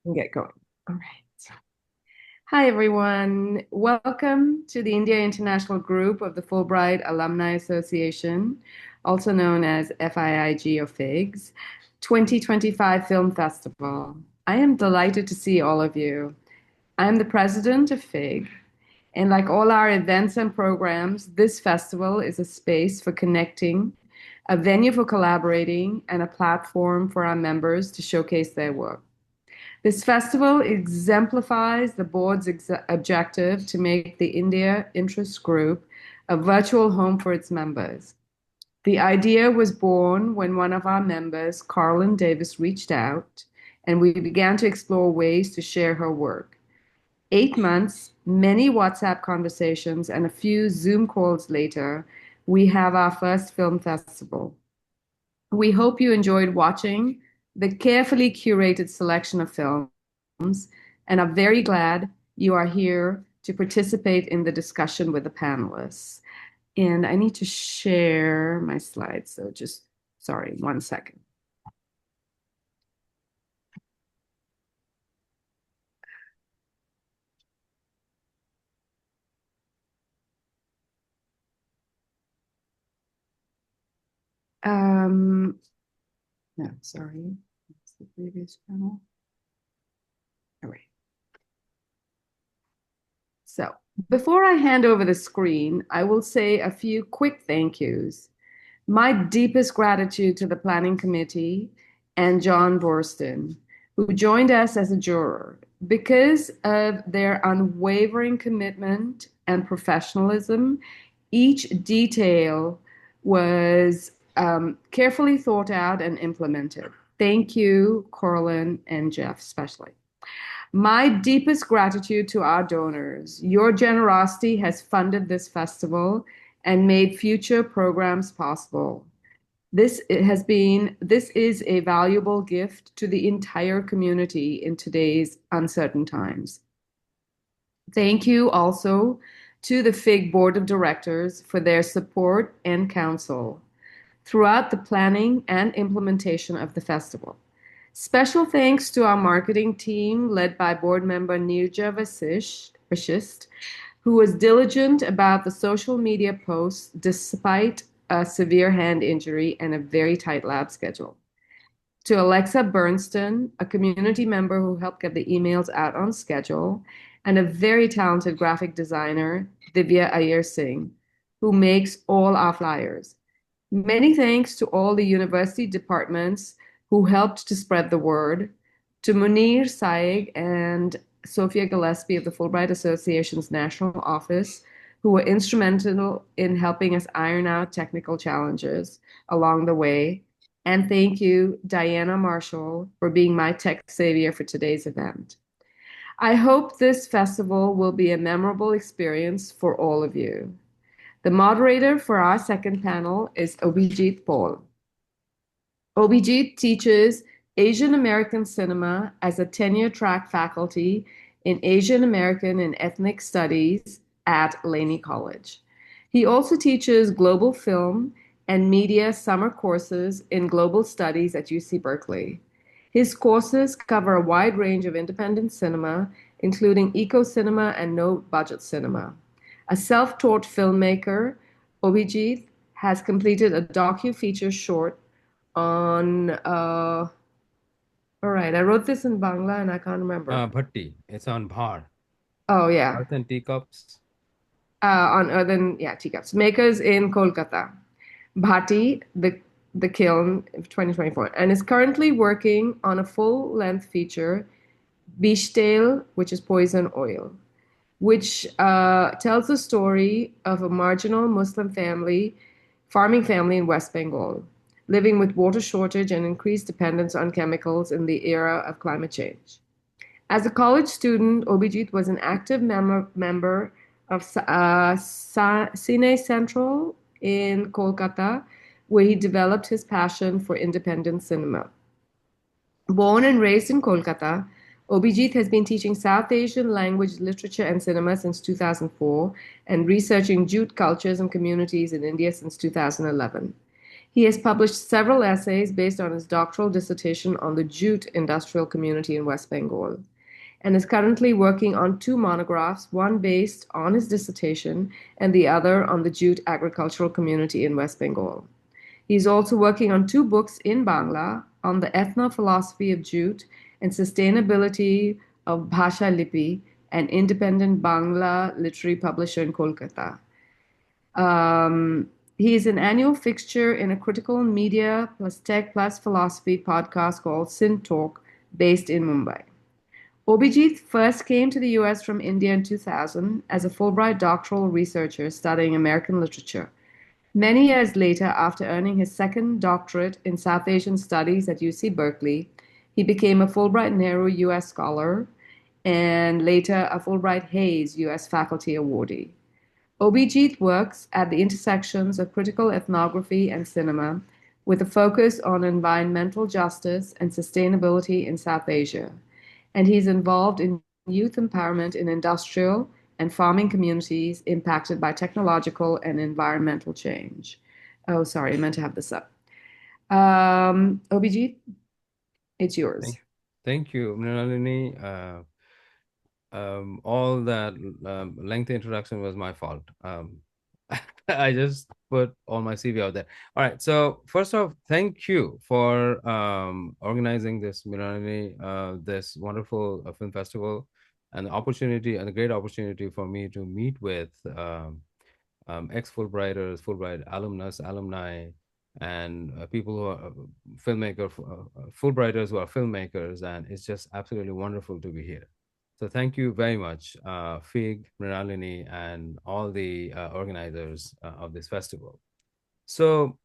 And get going. All right. Hi, everyone. Welcome to the India International Group of the Fulbright Alumni Association, also known as FIIG or FIGS, 2025 Film Festival. I am delighted to see all of you. I'm the president of FIG, and like all our events and programs, this festival is a space for connecting, a venue for collaborating, and a platform for our members to showcase their work. This festival exemplifies the board's objective to make the India Interest Group a virtual home for its members. The idea was born when one of our members, Carlin Davis, reached out and we began to explore ways to share her work. 8 months, many WhatsApp conversations, and a few Zoom calls later, we have our first film festival. We hope you enjoyed watching the carefully curated selection of films and are very glad you are here to participate in the discussion with the panelists. And I need to share my slides, so just, sorry, 1 second. Um, no, sorry, that's the previous panel. All right. So before I hand over the screen, I will say a few quick thank yous. My deepest gratitude to the planning committee and John Borston, who joined us as a juror. Because of their unwavering commitment and professionalism, each detail was carefully thought out and implemented. Thank you, Corlin and Jeff, especially. My deepest gratitude to our donors. Your generosity has funded this festival and made future programs possible. This is a valuable gift to the entire community in today's uncertain times. Thank you also to the FIG Board of Directors for their support and counsel throughout the planning and implementation of the festival. Special thanks to our marketing team led by board member Nirja Vasisht, who was diligent about the social media posts despite a severe hand injury and a very tight lab schedule. To Alexa Bernstein, a community member who helped get the emails out on schedule, and a very talented graphic designer, Divya Ayer Singh, who makes all our flyers. Many thanks to all the university departments who helped to spread the word, to Munir Saig and Sophia Gillespie of the Fulbright Association's national office, who were instrumental in helping us iron out technical challenges along the way. And thank you, Diana Marshall, for being my tech savior for today's event. I hope this festival will be a memorable experience for all of you. The moderator for our second panel is Abhijit Paul. Abhijit teaches Asian American cinema as a tenure-track faculty in Asian American and Ethnic Studies at Laney College. He also teaches global film and media summer courses in global studies at UC Berkeley. His courses cover a wide range of independent cinema, including eco-cinema and no-budget cinema. A self-taught filmmaker, Abhijit has completed a docu-feature short on all right, I wrote this in Bangla and I can't remember. Bhatti. It's on Bhar. Oh yeah. Earth and teacups. On earthen, yeah, teacups. Makers in Kolkata. Bhati, the kiln, 2024, and is currently working on a full-length feature, Bishtail, which is poison oil, which tells the story of a marginal Muslim family, farming family in West Bengal, living with water shortage and increased dependence on chemicals in the era of climate change. As a college student, Abhijit was an active member of Cine Central in Kolkata, where he developed his passion for independent cinema. Born and raised in Kolkata, Abhijit has been teaching South Asian language, literature, and cinema since 2004 and researching Jute cultures and communities in India since 2011. He has published several essays based on his doctoral dissertation on the jute industrial community in West Bengal, and is currently working on two monographs, one based on his dissertation and the other on the jute agricultural community in West Bengal. He's also working on two books in Bangla on the ethno-philosophy of jute and sustainability of Bhasha Lipi, an independent Bangla literary publisher in Kolkata. He is an annual fixture in a critical media plus tech plus philosophy podcast called Sin Talk, based in Mumbai. Obijit first came to the US from India in 2000 as a Fulbright doctoral researcher studying American literature. Many years later, after earning his second doctorate in South Asian Studies at UC Berkeley, he became a Fulbright Nehru US Scholar and later a Fulbright Hayes US Faculty Awardee. Obijit works at the intersections of critical ethnography and cinema with a focus on environmental justice and sustainability in South Asia. And he's involved in youth empowerment in industrial and farming communities impacted by technological and environmental change. Oh, sorry, I meant to have this up. Obijit, it's yours. Thank you, Mrinalini. All that lengthy introduction was my fault. I just put all my CV out there. All right. So first off, thank you for organizing this, Mrinalini, this wonderful film festival, and the opportunity and a great opportunity for me to meet with ex-Fulbrighters, Fulbright alumnus, alumni, and people who are Fulbrighters who are filmmakers, and it's just absolutely wonderful to be here. So thank you very much, FIIG, Mrinalini, and all the organizers of this festival. So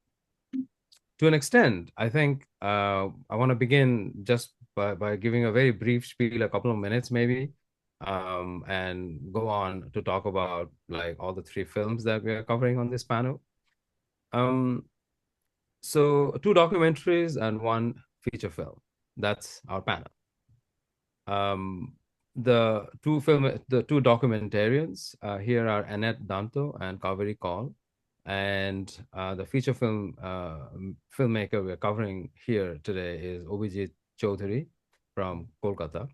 to an extent, I think I want to begin just by giving a very brief spiel, a couple of minutes maybe, and go on to talk about like all the three films that we are covering on this panel. So two documentaries and one feature film. That's our panel. The two documentarians here are Annette Danto and Kaveri Kaul, and the feature film filmmaker we're covering here today is Obijit Chaudhary from Kolkata.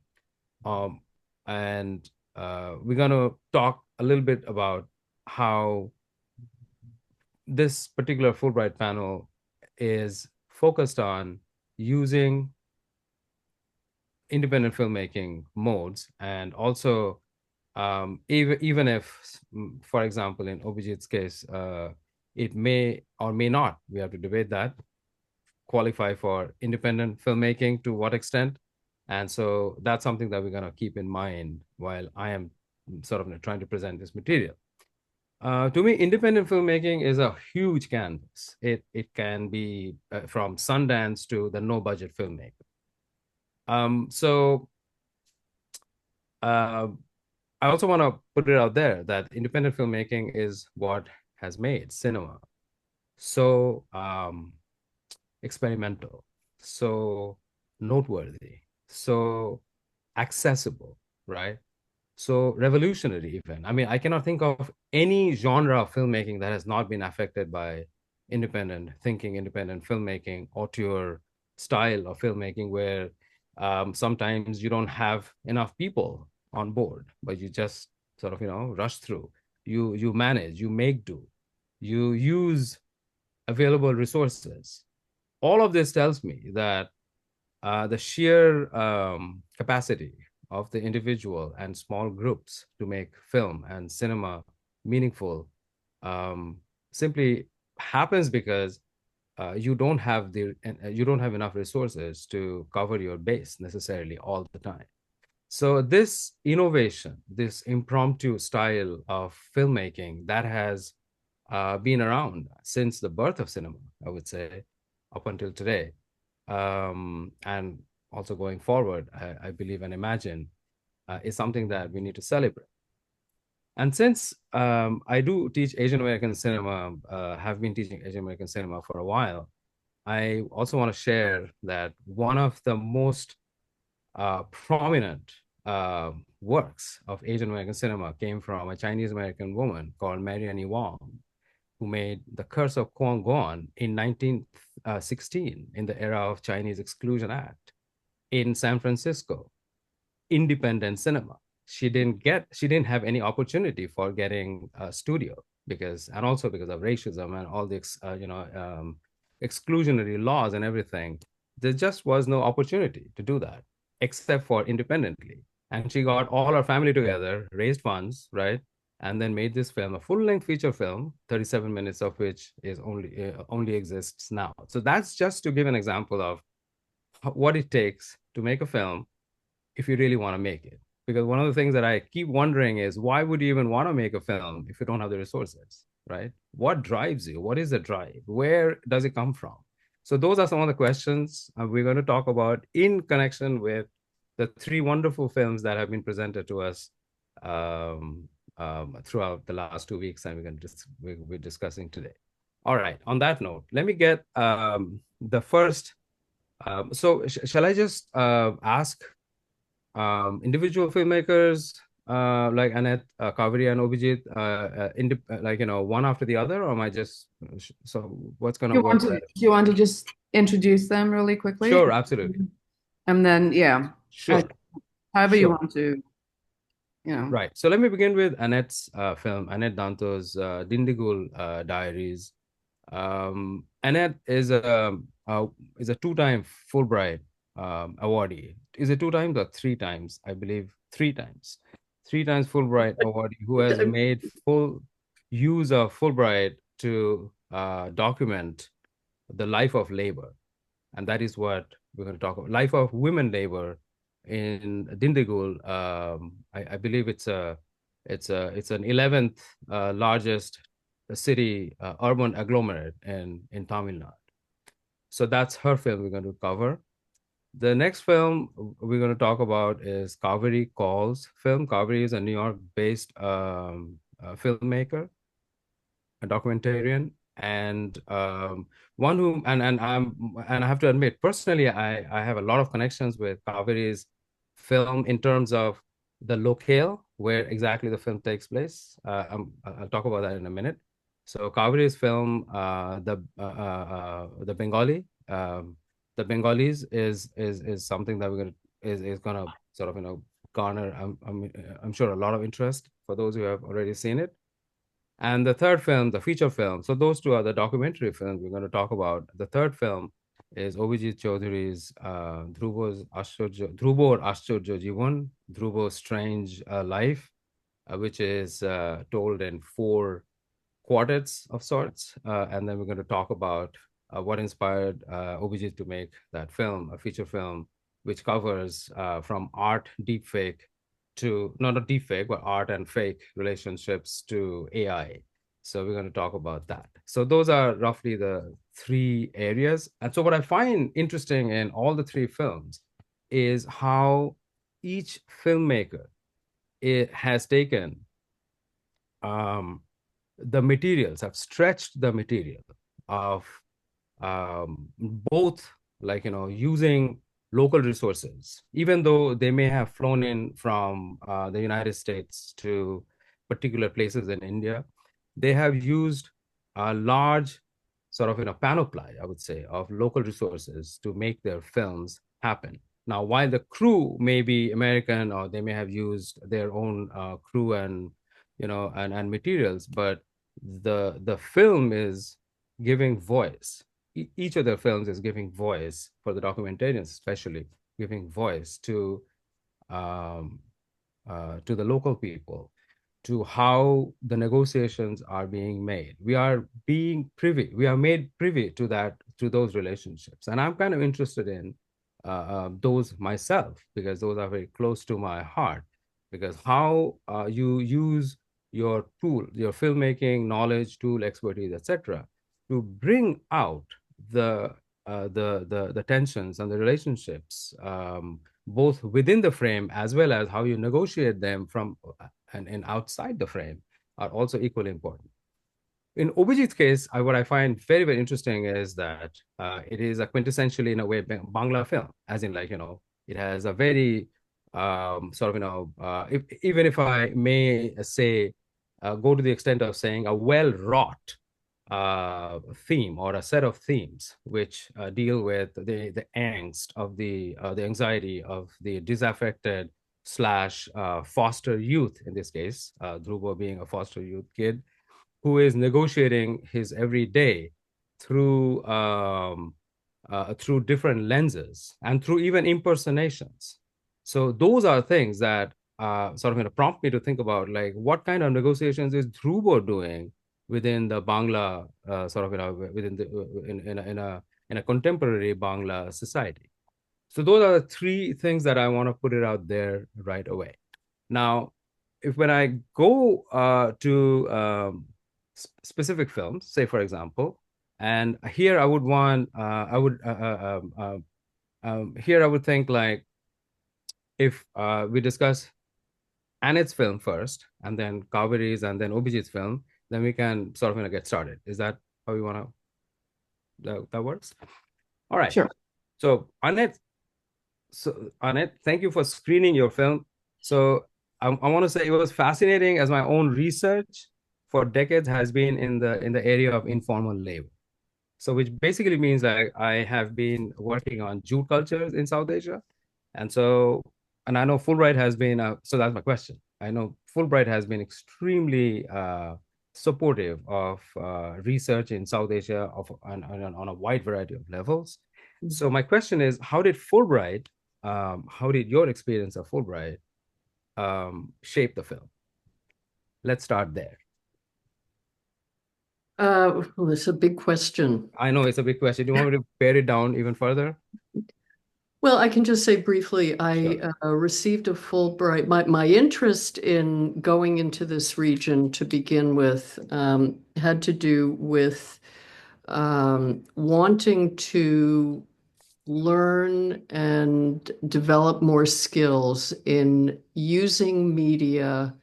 And we're going to talk a little bit about how this particular Fulbright panel is focused on using independent filmmaking modes, and also even if, for example, in Obijit's case, it may or may not, we have to debate that, qualify for independent filmmaking, to what extent. And so that's something that we're going to keep in mind while I am sort of trying to present this material. To me, independent filmmaking is a huge canvas. It can be from Sundance to the no budget filmmaker. So I also want to put it out there that independent filmmaking is what has made cinema so experimental, so noteworthy, so accessible, right? So revolutionary even. I mean, I cannot think of any genre of filmmaking that has not been affected by independent thinking, independent filmmaking, auteur style of filmmaking, where sometimes you don't have enough people on board, but you just sort of, rush through. You manage, you make do, you use available resources. All of this tells me that the sheer capacity of the individual and small groups to make film and cinema meaningful simply happens because you don't have enough resources to cover your base necessarily all the time. So this innovation, this impromptu style of filmmaking that has been around since the birth of cinema, I would say, up until today, and also going forward, I believe and imagine, is something that we need to celebrate. And since I do teach Asian American cinema, have been teaching Asian American cinema for a while, I also want to share that one of the most prominent works of Asian American cinema came from a Chinese American woman called Marianne Wong, who made The Curse of Kwangwon in 1916 in the era of Chinese Exclusion Act in San Francisco, independent cinema. She didn't have any opportunity for getting a studio because, and also because of racism and all the, exclusionary laws and everything. There just was no opportunity to do that except for independently. And she got all her family together, raised funds, right? And then made this film, a full-length feature film, 37 minutes of which is only exists now. So that's just to give an example of what it takes to make a film if you really want to make it. Because one of the things that I keep wondering is why would you even want to make a film if you don't have the resources, right? What drives you? What is the drive? Where does it come from? So those are some of the questions we're going to talk about in connection with the three wonderful films that have been presented to us throughout the last 2 weeks, and we're discussing today. All right. On that note, let me get the first. Shall I just ask individual filmmakers like Annette, Kaveri, and Obijit, one after the other, or am I just so what's going to work better? Do you want to just introduce them really quickly? Sure, absolutely. And then, yeah, Sure, however you sure. want to, you know. Right. So let me begin with Annette's film, Annette Danto's Dindigul Diaries. Annette is a two-time Fulbright awardee. Is it two times or three times? I believe three times. Three times Fulbright awardee who has made full use of Fulbright to document the life of labor. And that is what we're going to talk about. Life of women labor in Dindigul. I believe it's an 11th largest city urban agglomerate in Tamil Nadu. So that's her film we're going to cover. The next film we're going to talk about is Kaveri Call's film. Kaveri is a New York-based filmmaker, a documentarian, and one who and I have to admit personally I have a lot of connections with Kaveri's film in terms of the locale where exactly the film takes place. I'll talk about that in a minute. So Kaveri's film, the Bengali, the Bengalis is something that is gonna sort of garner I'm sure a lot of interest for those who have already seen it. And the third film, the feature film. So those two are the documentary films we're going to talk about. The third film is Obijit Chaudhury's Dhrubor Aschorjo Jibon, Dhrubor's Strange Life, which is told in four quartets of sorts. And then we're going to talk about what inspired Obijit to make that film, a feature film, which covers from art deepfake to, not a deepfake, but art and fake relationships to AI. So we're going to talk about that. So those are roughly the three areas. And so what I find interesting in all the three films is how each filmmaker has taken the materials, have stretched the material of both using local resources, even though they may have flown in from the United States to particular places in India, they have used a large sort of panoply, I would say, of local resources to make their films happen. Now, while the crew may be American or they may have used their own crew and and materials, but the film is giving voice. Each of their films is giving voice, for the documentarians especially, giving voice to the local people, to how the negotiations are being made. We are made privy to those relationships. And I'm kind of interested in those myself, because those are very close to my heart, because how you use your tool, your filmmaking knowledge, tool, expertise, etc., to bring out the tensions and the relationships, both within the frame as well as how you negotiate them from and outside the frame, are also equally important. In Obijit's case, what I find very, very interesting is that it is a quintessentially, in a way, Bangla film, as in, it has a very even if I may say, go to the extent of saying a well-wrought theme or a set of themes which deal with the angst of the anxiety of the disaffected slash foster youth in this case, Dhrubor being a foster youth kid who is negotiating his everyday through through different lenses and through even impersonations. So those are things that sort of prompt me to think about like what kind of negotiations is Dhrubor doing within the Bangla sort of within the in a contemporary Bangla society. So those are the three things that I want to put it out there right away. Now, if when I go to specific films, say for example, and here I would want, I would, here I would think like if we discuss Anit's film first, and then Kaveri's, and then Obijit's film, then we can sort of get started. Is that how you want to? That works. All right. Sure. So Anit, thank you for screening your film. So I want to say it was fascinating as my own research for decades has been in the area of informal labor. So which basically means that I have been working on jute cultures in South Asia. And so, and I know Fulbright has been, so that's my question. I know Fulbright has been extremely supportive of research in South Asia on a wide variety of levels. So my question is, how did your experience of Fulbright shape the film? Let's start there. Well, it's a big question. I know it's a big question. Do you want me to pare it down even further? Well, I can just say briefly, I Sure. received a Fulbright. My interest in going into this region to begin with had to do with wanting to learn and develop more skills in using media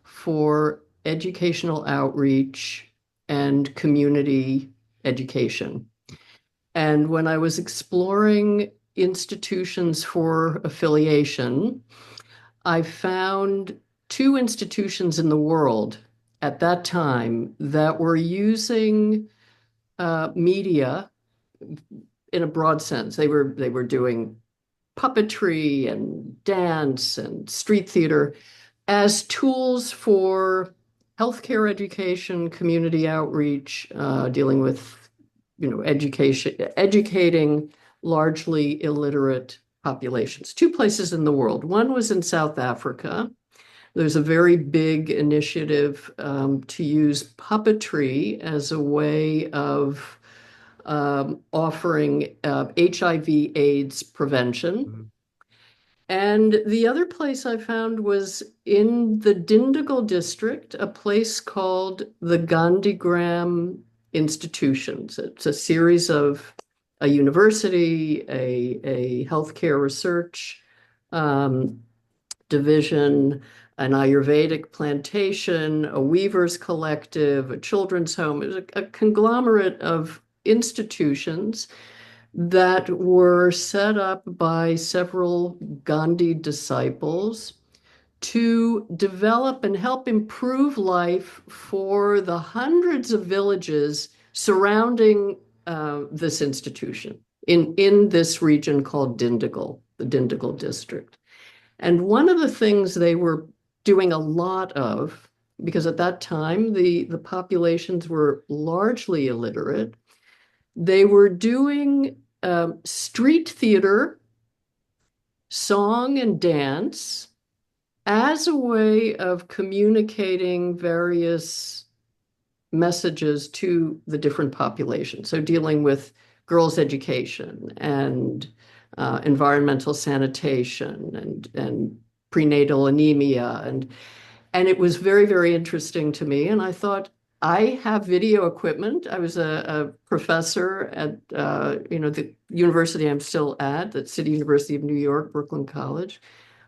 for educational outreach and community education. And when I was exploring institutions for affiliation, I found two institutions in the world at that time that were using media in a broad sense. They were doing puppetry and dance and street theater as tools for healthcare education, community outreach, dealing with educating largely illiterate populations. Two places in the world. One was in South Africa. There's a very big initiative to use puppetry as a way of offering HIV/AIDS prevention. Mm-hmm. And the other place I found was in the Dindigul district, a place called the Gandhigram Institutions. It's a series of a university, a healthcare research division, an Ayurvedic plantation, a weavers collective, a children's home. It was a conglomerate of institutions that were set up by several Gandhi disciples to develop and help improve life for the hundreds of villages surrounding this institution in this region called Dindigul, the Dindigul district. And one of the things they were doing a lot of, because at that time the populations were largely illiterate, they were doing street theater, song and dance as a way of communicating various messages to the different populations. So dealing with girls' education and environmental sanitation and prenatal anemia. And it was very, very interesting to me. And I thought, I have video equipment. I was a professor at the university I'm still at, the City University of New York, Brooklyn College.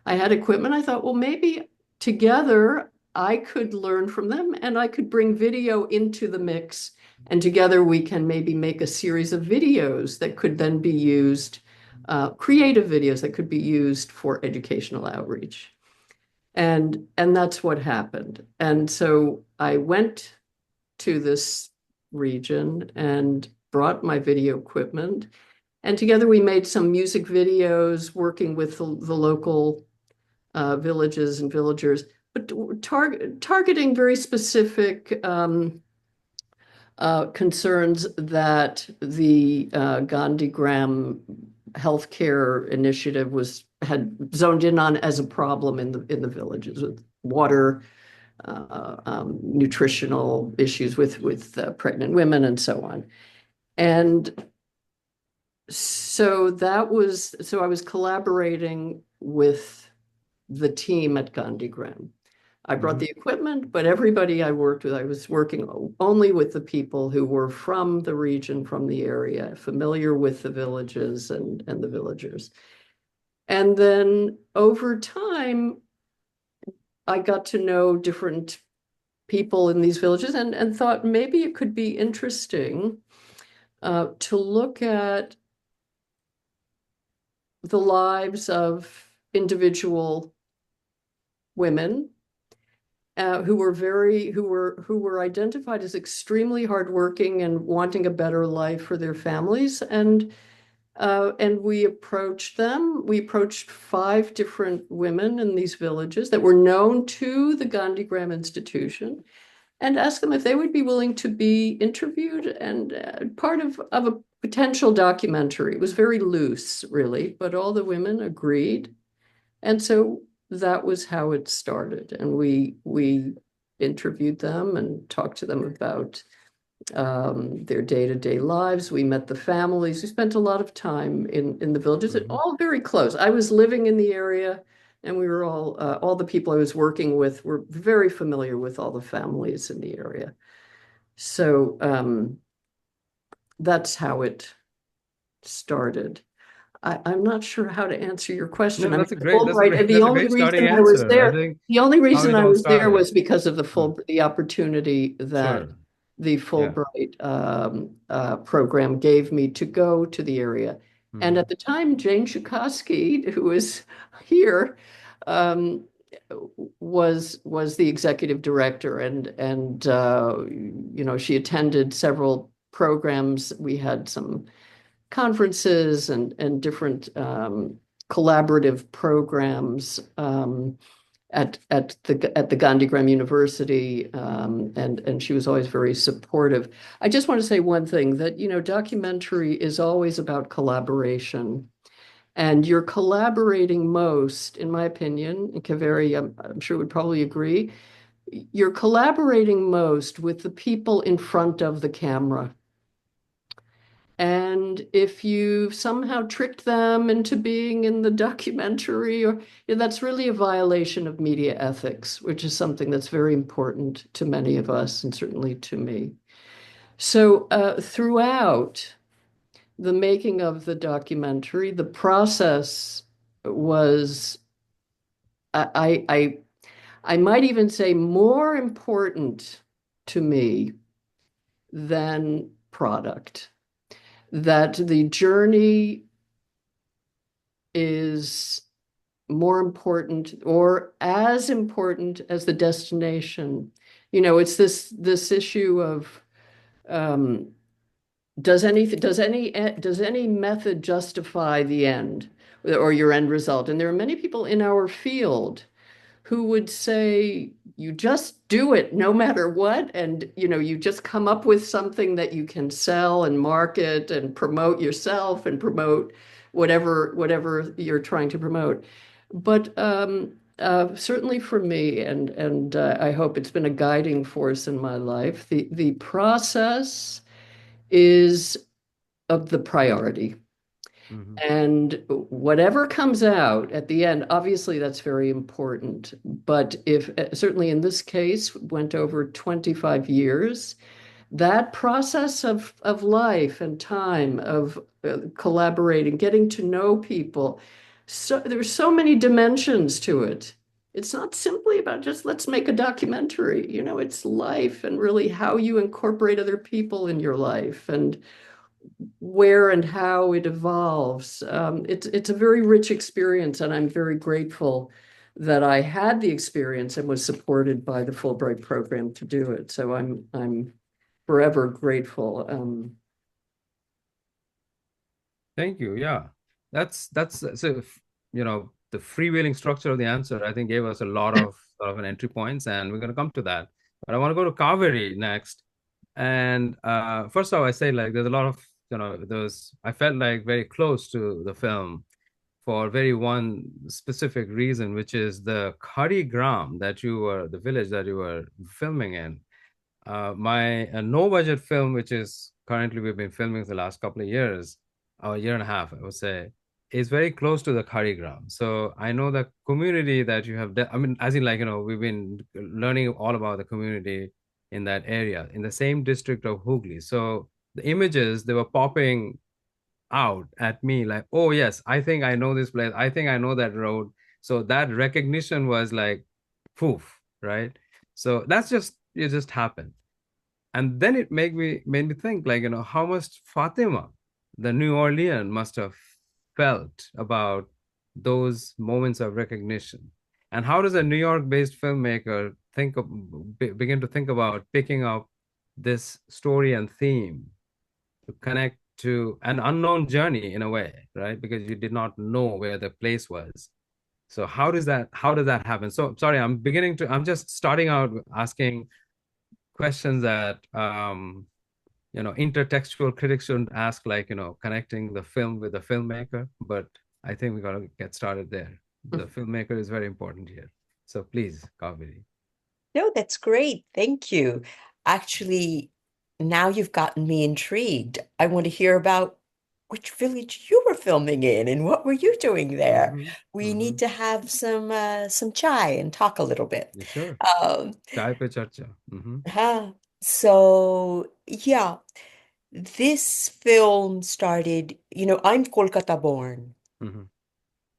I had equipment. I thought, well, maybe together I could learn from them and I could bring video into the mix. And together we can maybe make a series of videos that could then be used, creative videos that could be used for educational outreach. And that's what happened. And so I went to this region and brought my video equipment. And together we made some music videos working with the local villages and villagers, but targeting very specific concerns that the Gandhigram healthcare initiative had zoned in on as a problem in the villages, with water, nutritional issues with pregnant women and so on. And so I was collaborating with the team at Gandhigram. I brought the equipment, but everybody I worked with, I was working only with the people who were from the region, from the area, familiar with the villages and the villagers. And then over time, I got to know different people in these villages and thought maybe it could be interesting to look at the lives of individual women who were identified as extremely hardworking and wanting a better life for their families, and we approached them. We approached 5 different women in these villages that were known to the Gandhigram Institution, and asked them if they would be willing to be interviewed and part of a potential documentary. It was very loose, really, but all the women agreed, and so that was how it started. And we interviewed them and talked to them about their day-to-day lives. We met the families. We spent a lot of time in the villages, all very close. I was living in the area, and we were all the people I was working with were very familiar with all the families in the area. So that's how it started. I'm not sure how to answer your question. No, The only great starting reason I was answer. there, the only reason I was there was because of the opportunity that Sure. the Fulbright program gave me to go to the area. And at the time, Jane Shukoski, who was here, was the executive director, and she attended several programs. We had some conferences and different collaborative programs at the Gandhigram University, and she was always very supportive. I just want to say one thing, that documentary is always about collaboration, and you're collaborating most, in my opinion, and Kaveri, I'm sure would probably agree, you're collaborating most with the people in front of the camera. And if you somehow tricked them into being in the documentary, that's really a violation of media ethics, which is something that's very important to many of us, and certainly to me. So throughout the making of the documentary, the process was, I might even say, more important to me than product. That the journey is more important or as important as the destination. It's this issue of does any method justify the end or your end result? And there are many people in our field who would say, you just do it no matter what, and you just come up with something that you can sell and market and promote yourself and promote whatever you're trying to promote. But certainly for me, and I hope it's been a guiding force in my life, the process is of the priority. And whatever comes out at the end, obviously that's very important. But if certainly in this case went over 25 years, that process of life and time of collaborating, getting to know people, so there's so many dimensions to it. It's not simply about just let's make a documentary. It's life and really how you incorporate other people in your life and where and how it evolves. It's a very rich experience, and I'm very grateful that I had the experience and was supported by the Fulbright program to do it. So I'm forever grateful. Thank you. Yeah. That's so the freewheeling structure of the answer I think gave us a lot of sort of an entry points, and we're going to come to that. But I want to go to Kaveri next. And first off, I say like there's a lot of those I felt like very close to the film for very one specific reason, which is the Khari Gram the village that you were filming in. My no budget film, which is currently we've been filming for the last couple of years, or a year and a half, I would say, is very close to the Kharigram. So I know the community that you have, I mean, as in like, we've been learning all about the community in that area, in the same district of Hooghly. So the images, they were popping out at me like, oh, yes, I think I know this place. I think I know that road. So that recognition was like, poof, right? So it just happened. And then it made me think like, how much Fatima, the New Orleans, must have felt about those moments of recognition. And how does a New York-based filmmaker begin to think about picking up this story and theme to connect to an unknown journey in a way, right? Because you did not know where the place was. So how does that happen? So sorry, I'm just starting out asking questions that intertextual critics shouldn't ask, like connecting the film with the filmmaker, but I think we got to get started there. The filmmaker is very important here. So please, Kaveri. No, that's great. Thank you. Actually, now you've gotten me intrigued. I want to hear about which village you were filming in and what were you doing there. We need to have some chai and talk a little bit. Yeah, sure. Um, Chai pe charcha. so yeah, this film started, I'm Kolkata born,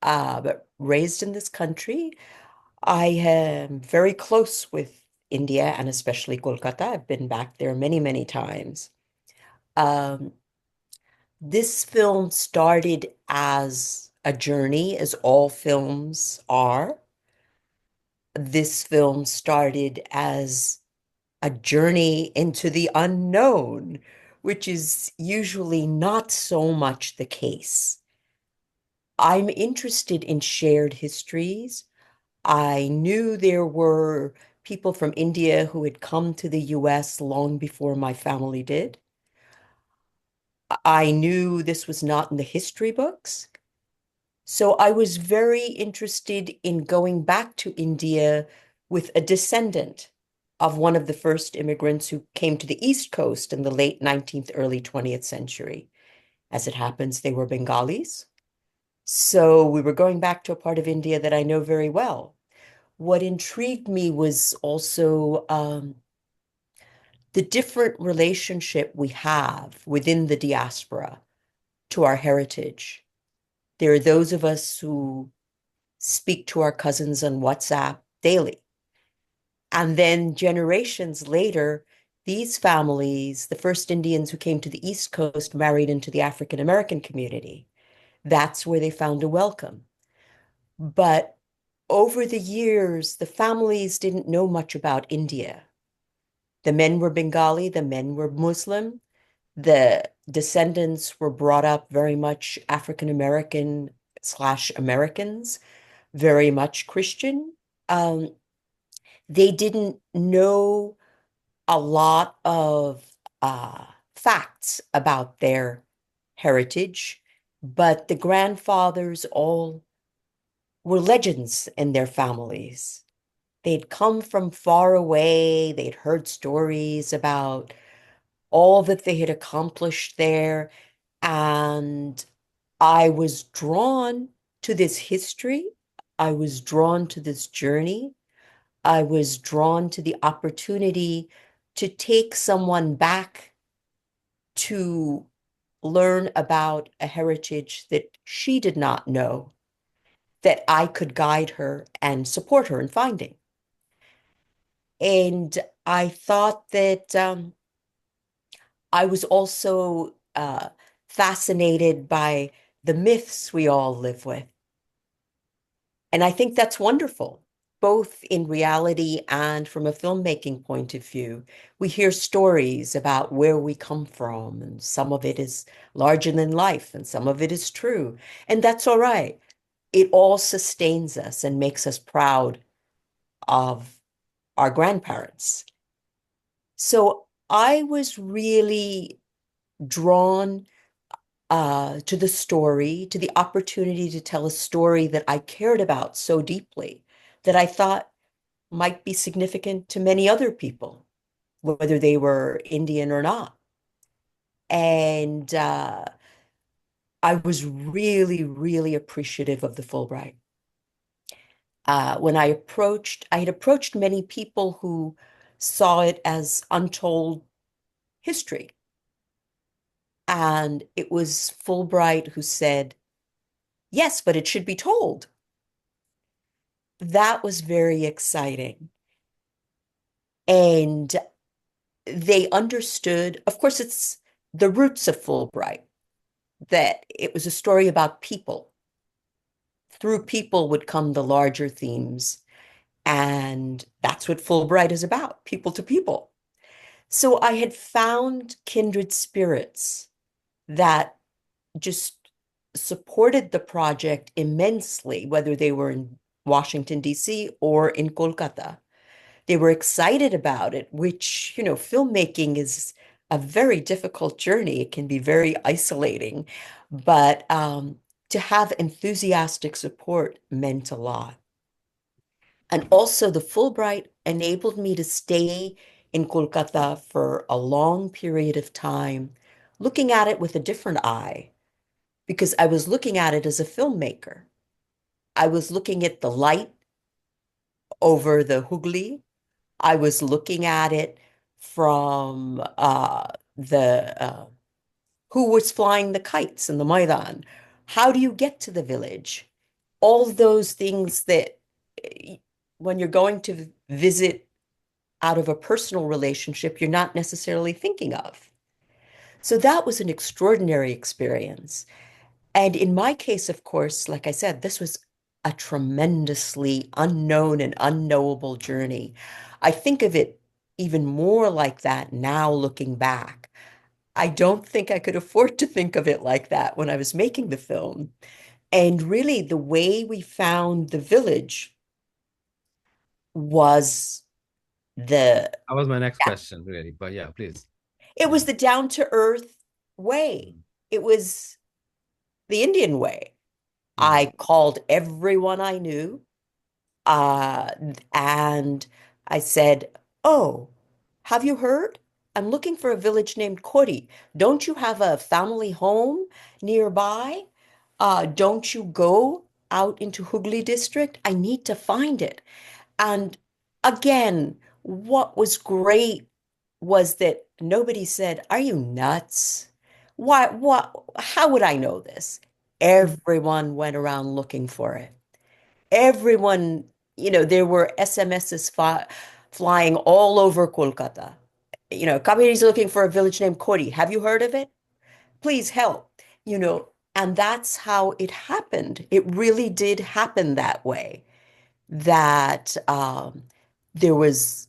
but raised in this country. I am very close with India and especially Kolkata. I've been back there many, many times. Um, this film started as a journey, as all films are. This film started as a journey into the unknown, which is usually not so much the case. I'm interested in shared histories. I knew there were people from India who had come to the US long before my family did. I knew this was not in the history books. So I was very interested in going back to India with a descendant of one of the first immigrants who came to the East Coast in the late 19th, early 20th century. As it happens, they were Bengalis. So we were going back to a part of India that I know very well. What intrigued me was also the different relationship we have within the diaspora to our heritage. There are those of us who speak to our cousins on WhatsApp daily. And then generations later, these families, the first Indians who came to the East Coast, married into the African American community. That's where they found a welcome. But over the years, the families didn't know much about India. The men were Bengali, the men were Muslim. The descendants were brought up very much African American / Americans, very much Christian. They didn't know a lot of facts about their heritage, but the grandfathers all were legends in their families. They'd come from far away, they'd heard stories about all that they had accomplished there, and I was drawn to this history. I was drawn to this journey. I was drawn to the opportunity to take someone back to learn about a heritage that she did not know, that I could guide her and support her in finding. And I thought that I was also fascinated by the myths we all live with. And I think that's wonderful. both in reality and from a filmmaking point of view, we hear stories about where we come from, and some of it is larger than life, and some of it is true. And that's all right. It all sustains us and makes us proud of our grandparents. So I was really drawn to the story, to the opportunity to tell a story that I cared about so deeply that I thought might be significant to many other people, whether they were Indian or not. And I was really, really appreciative of the Fulbright. When I had approached many people who saw it as untold history. And it was Fulbright who said, yes, but it should be told. That was very exciting. And they understood, of course, it's the roots of Fulbright, that it was a story about people. Through people would come the larger themes. And that's what Fulbright is about, people to people. So I had found kindred spirits that just supported the project immensely, whether they were in Washington, D.C. or in Kolkata. They were excited about it, which, filmmaking is a very difficult journey. It can be very isolating, but to have enthusiastic support meant a lot. And also, the Fulbright enabled me to stay in Kolkata for a long period of time, looking at it with a different eye, because I was looking at it as a filmmaker. I was looking at the light over the Hooghly. I was looking at it from the who was flying the kites in the Maidan. How do you get to the village? All those things that when you're going to visit out of a personal relationship, you're not necessarily thinking of. So that was an extraordinary experience. And in my case, of course, like I said, this was a tremendously unknown and unknowable journey. I think of it even more like that now looking back. I don't think I could afford to think of it like that when I was making the film. And really, the way we found the village was the That was my next question, really. But yeah, please. it Yeah. was the down to earth way. It was the Indian way. I called everyone I knew, uh, and I said, "Oh, have you heard? I'm looking for a village named Kori. Don't you have a family home nearby? Don't you go out into Hooghly district? I need to find it." And again, what was great was that nobody said, "Are you nuts? How would I know this?" Everyone went around looking for it. Everyone, there were SMSs flying all over Kolkata. Kamiri's looking for a village named Kori. Have you heard of it? Please help. And that's how it happened. It really did happen that way. That there was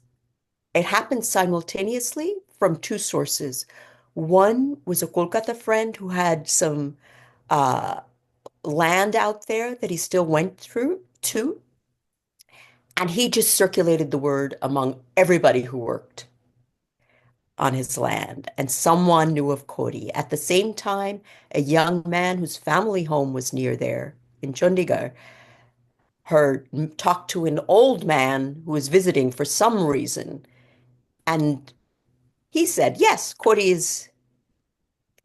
it happened simultaneously from two sources. One was a Kolkata friend who had some uh, land out there that he still went through to, and he just circulated the word among everybody who worked on his land, and someone knew of Kodi. At the same time, a young man whose family home was near there in Chandigarh heard talked to an old man who was visiting for some reason, and he said, "Yes, Kodi is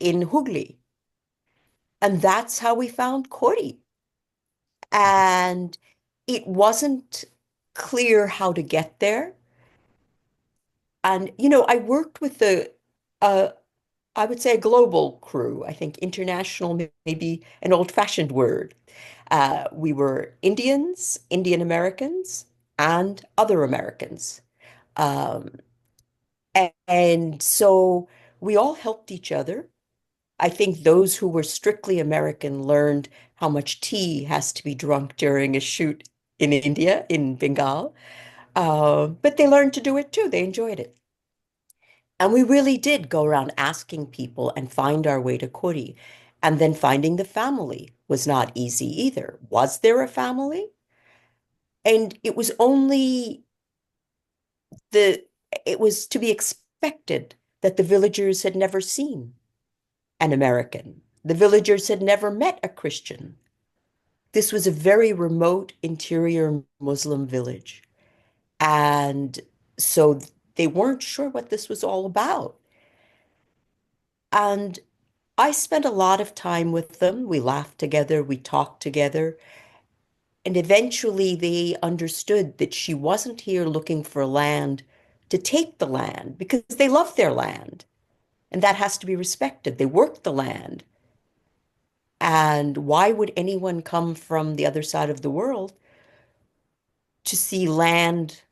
in Hooghly." And that's how we found Kodi. And it wasn't clear how to get there. And, I worked with uh, I would say a global crew. I think international may be an old-fashioned word. We were Indians, Indian Americans, and other Americans. Um, and so we all helped each other. I think those who were strictly American learned how much tea has to be drunk during a shoot in India, in Bengal. But they learned to do it too. They enjoyed it. And we really did go around asking people and find our way to Kuri. And then finding the family was not easy either. Was there a family? And the, it was to be expected that the villagers had never seen an American. The villagers had never met a Christian. This was a very remote interior Muslim village. And so they weren't sure what this was all about. And I spent a lot of time with them. We laughed together, we talked together, and eventually they understood that she wasn't here looking for land to take the land because they love their land, and that has to be respected. They worked the land. And why would anyone come from the other side of the world to see land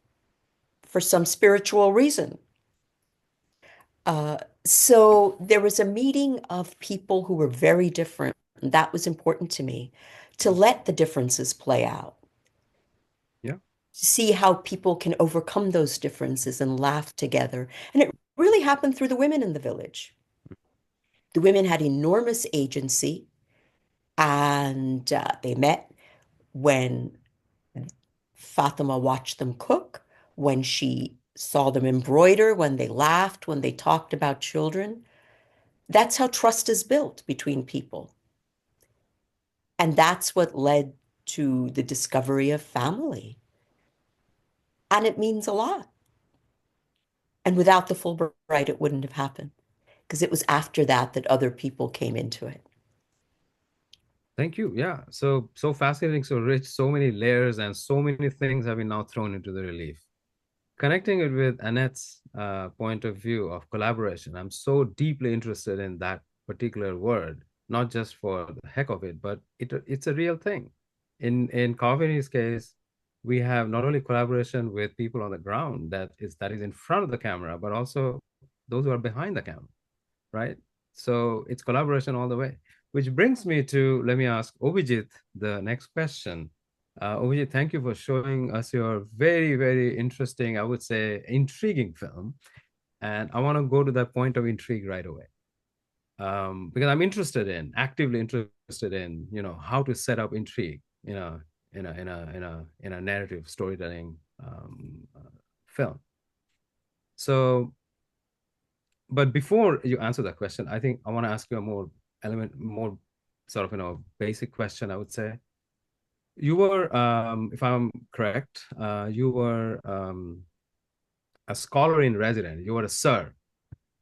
for some spiritual reason? So there was a meeting of people who were very different. And that was important to me, to let the differences play out, Yeah. to see how people can overcome those differences and laugh together. And it really happened through the women in the village. The women had enormous agency, and they met when Fatima watched them cook, when she saw them embroider, when they laughed, when they talked about children. That's how trust is built between people. And that's what led to the discovery of family. And it means a lot. And without the Fulbright, it wouldn't have happened because it was after that that other people came into it. Thank you. Yeah. So fascinating, so rich, so many layers, and so many things have been now thrown into the relief. Connecting it with Annette's point of view of collaboration, I'm so deeply interested in that particular word, not just for the heck of it, but it's a real thing. In Kaveri's case, we have not only collaboration with people on the ground that is in front of the camera, but also those who are behind the camera, right? So it's collaboration all the way. Which brings me to, let me ask Obhijit the next question. Obhijit, thank you for showing us your very, very interesting, I would say, intriguing film. And I want to go to that point of intrigue right away. Because I'm actively interested in, how to set up intrigue, in a narrative storytelling film. So, but before you answer that question, I think I want to ask you a more sort of, basic question, I would say. You were, if I'm correct, you were a scholar in residence. You were a sir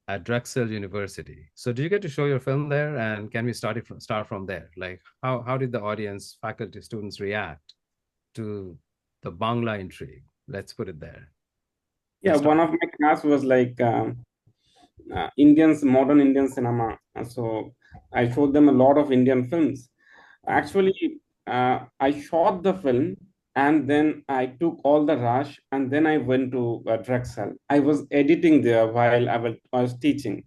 at Drexel University. So did you get to show your film there? And can we start from there? Like, how did the audience, faculty, students react to the Bangla intrigue? Let's put it there. Yeah, one of my class was like modern Indian cinema. So I showed them a lot of Indian films. Actually, I shot the film and then I took all the rush and then I went to Drexel. I was editing there while I was teaching.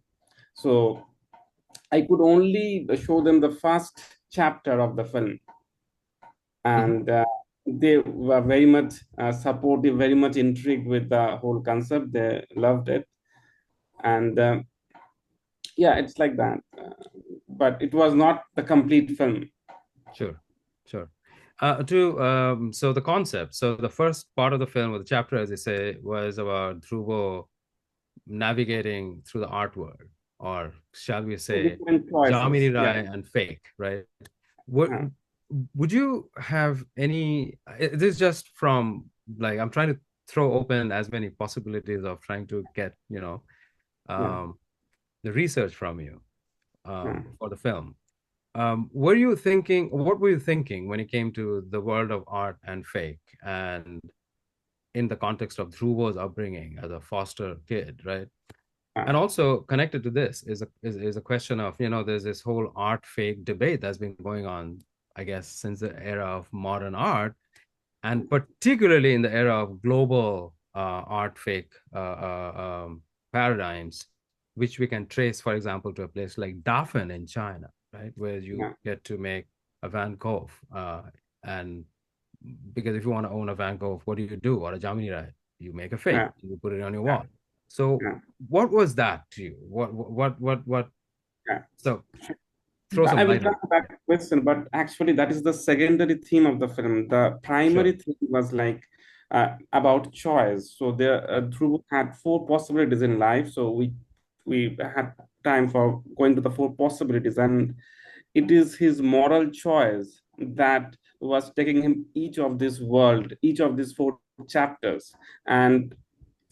So I could only show them the first chapter of the film. And they were very much supportive, very much intrigued with the whole concept. They loved it. And yeah, it's like that. But it was not the complete film. Sure. So the concept. So the first part of the film, or the chapter, as they say, was about Dhrubor navigating through the art world, or shall we say, Jamini Rai and FIIG, right? Would you have any? This is just from, like, I'm trying to throw open as many possibilities of trying to get the research from you for the film. What were you thinking when it came to the world of art and FIIG, and in the context of Dhruvor's upbringing as a foster kid, right? And also connected to this is a question of, there's this whole art FIIG debate that's been going on, I guess, since the era of modern art, and particularly in the era of global art FIIG paradigms, which we can trace, for example, to a place like Dafen in China, right, where you get to make a Van Gogh, and because if you want to own a Van Gogh, what do? Or a Jamini Rai? You make a fake, Yeah, you put it on your yeah, wall. So yeah, what was that to you? What? yeah. So throw some I will light on come to that question, but actually, that is the secondary theme of the film. The it. Sure. primary theme was like about choice. So there, Dhruv had four possibilities in life. So we had time for going to the four possibilities, and it is his moral choice that was taking him each of these four chapters, and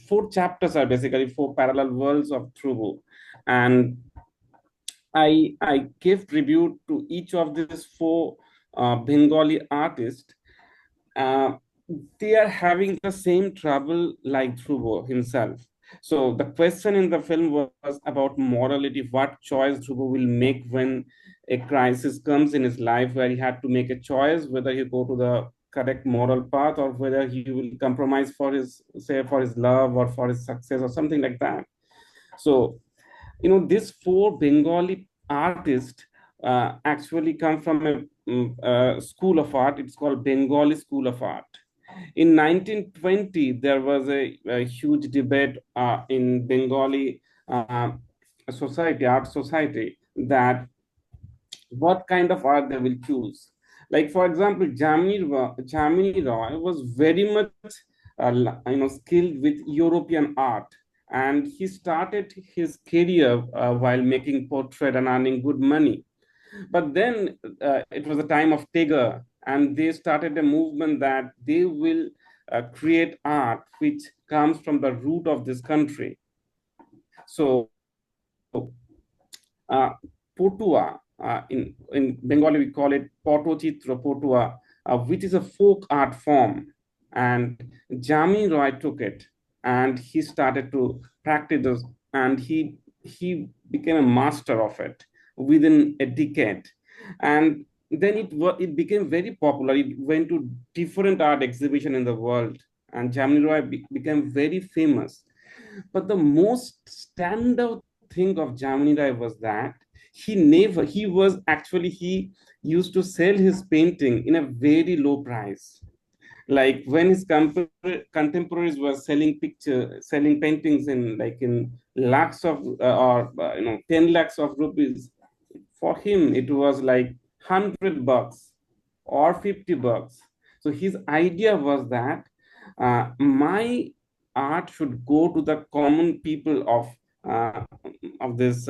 four chapters are basically four parallel worlds of Dhruv, and I give tribute to each of these four Bengali artists. Uh, they are having the same trouble like Dhruvo himself. So the question in the film was about morality, what choice Dhruvo will make when a crisis comes in his life where he had to make a choice, whether he go to the correct moral path or whether he will compromise for his, say, for his love or for his success or something like that. So these four Bengali artists actually come from a school of art. It's called Bengali School of Art. In 1920, there was a huge debate in Bengali society, art society, that what kind of art they will choose. Like, for example, Jamini Roy was very much skilled with European art, and he started his career while making portrait and earning good money. But then it was a time of Tigger, and they started a movement that they will create art which comes from the root of this country. So uh, Potua, in Bengali we call it Potochitra Potua, which is a folk art form. And Jami Roy took it and he started to practice this, and he became a master of it within a decade. And then it became very popular. It went to different art exhibition in the world, and Jami Roy became very famous. But the most standout thing of Jamini Rai was that he used to sell his painting in a very low price. Like when his contemporaries were selling paintings in lakhs of or 10 lakhs of rupees, for him it was like 100 bucks or 50 bucks. So his idea was that my art should go to the common people of this